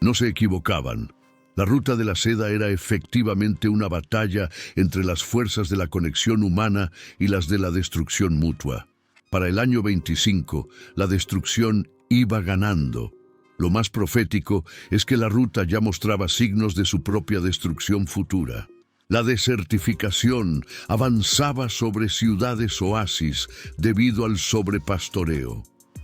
No se equivocaban. La ruta de la seda era efectivamente una batalla entre las fuerzas de la conexión humana y las de la destrucción mutua. Para el año 25, la destrucción iba ganando. Lo más profético es que la ruta ya mostraba signos de su propia destrucción futura. La desertificación avanzaba sobre ciudades oasis debido al sobrepastoreo.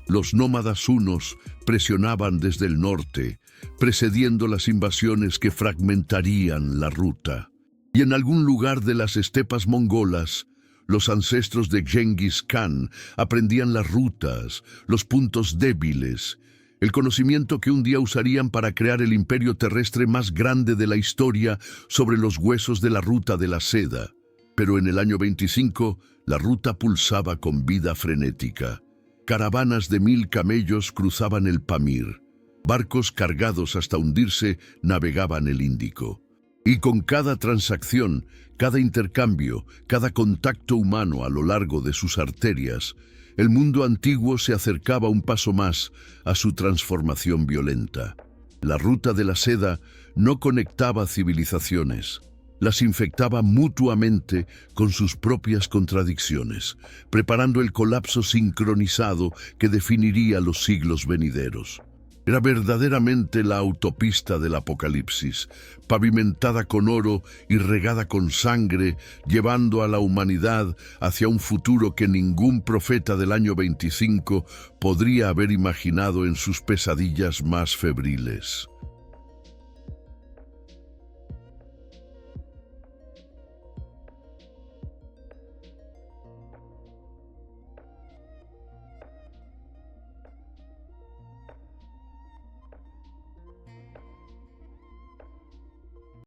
Los nómadas hunos presionaban desde el norte, precediendo las invasiones que fragmentarían la ruta. Y en algún lugar de las estepas mongolas, los ancestros de Genghis Khan aprendían las rutas, los puntos débiles, el conocimiento que un día usarían para crear el imperio terrestre más grande de la historia sobre los huesos de la ruta de la seda. Pero en el año 25, la ruta pulsaba con vida frenética. Caravanas de 1000 camellos cruzaban el Pamir. Barcos cargados hasta hundirse navegaban el Índico. Y con cada transacción, cada intercambio, cada contacto humano a lo largo de sus arterias, el mundo antiguo se acercaba un paso más a su transformación violenta. La ruta de la seda no conectaba civilizaciones, las infectaba mutuamente con sus propias contradicciones, preparando el colapso sincronizado que definiría los siglos venideros. Era verdaderamente la autopista del Apocalipsis, pavimentada con oro y regada con sangre, llevando a la humanidad hacia un futuro que ningún profeta del año 25 podría haber imaginado en sus pesadillas más febriles.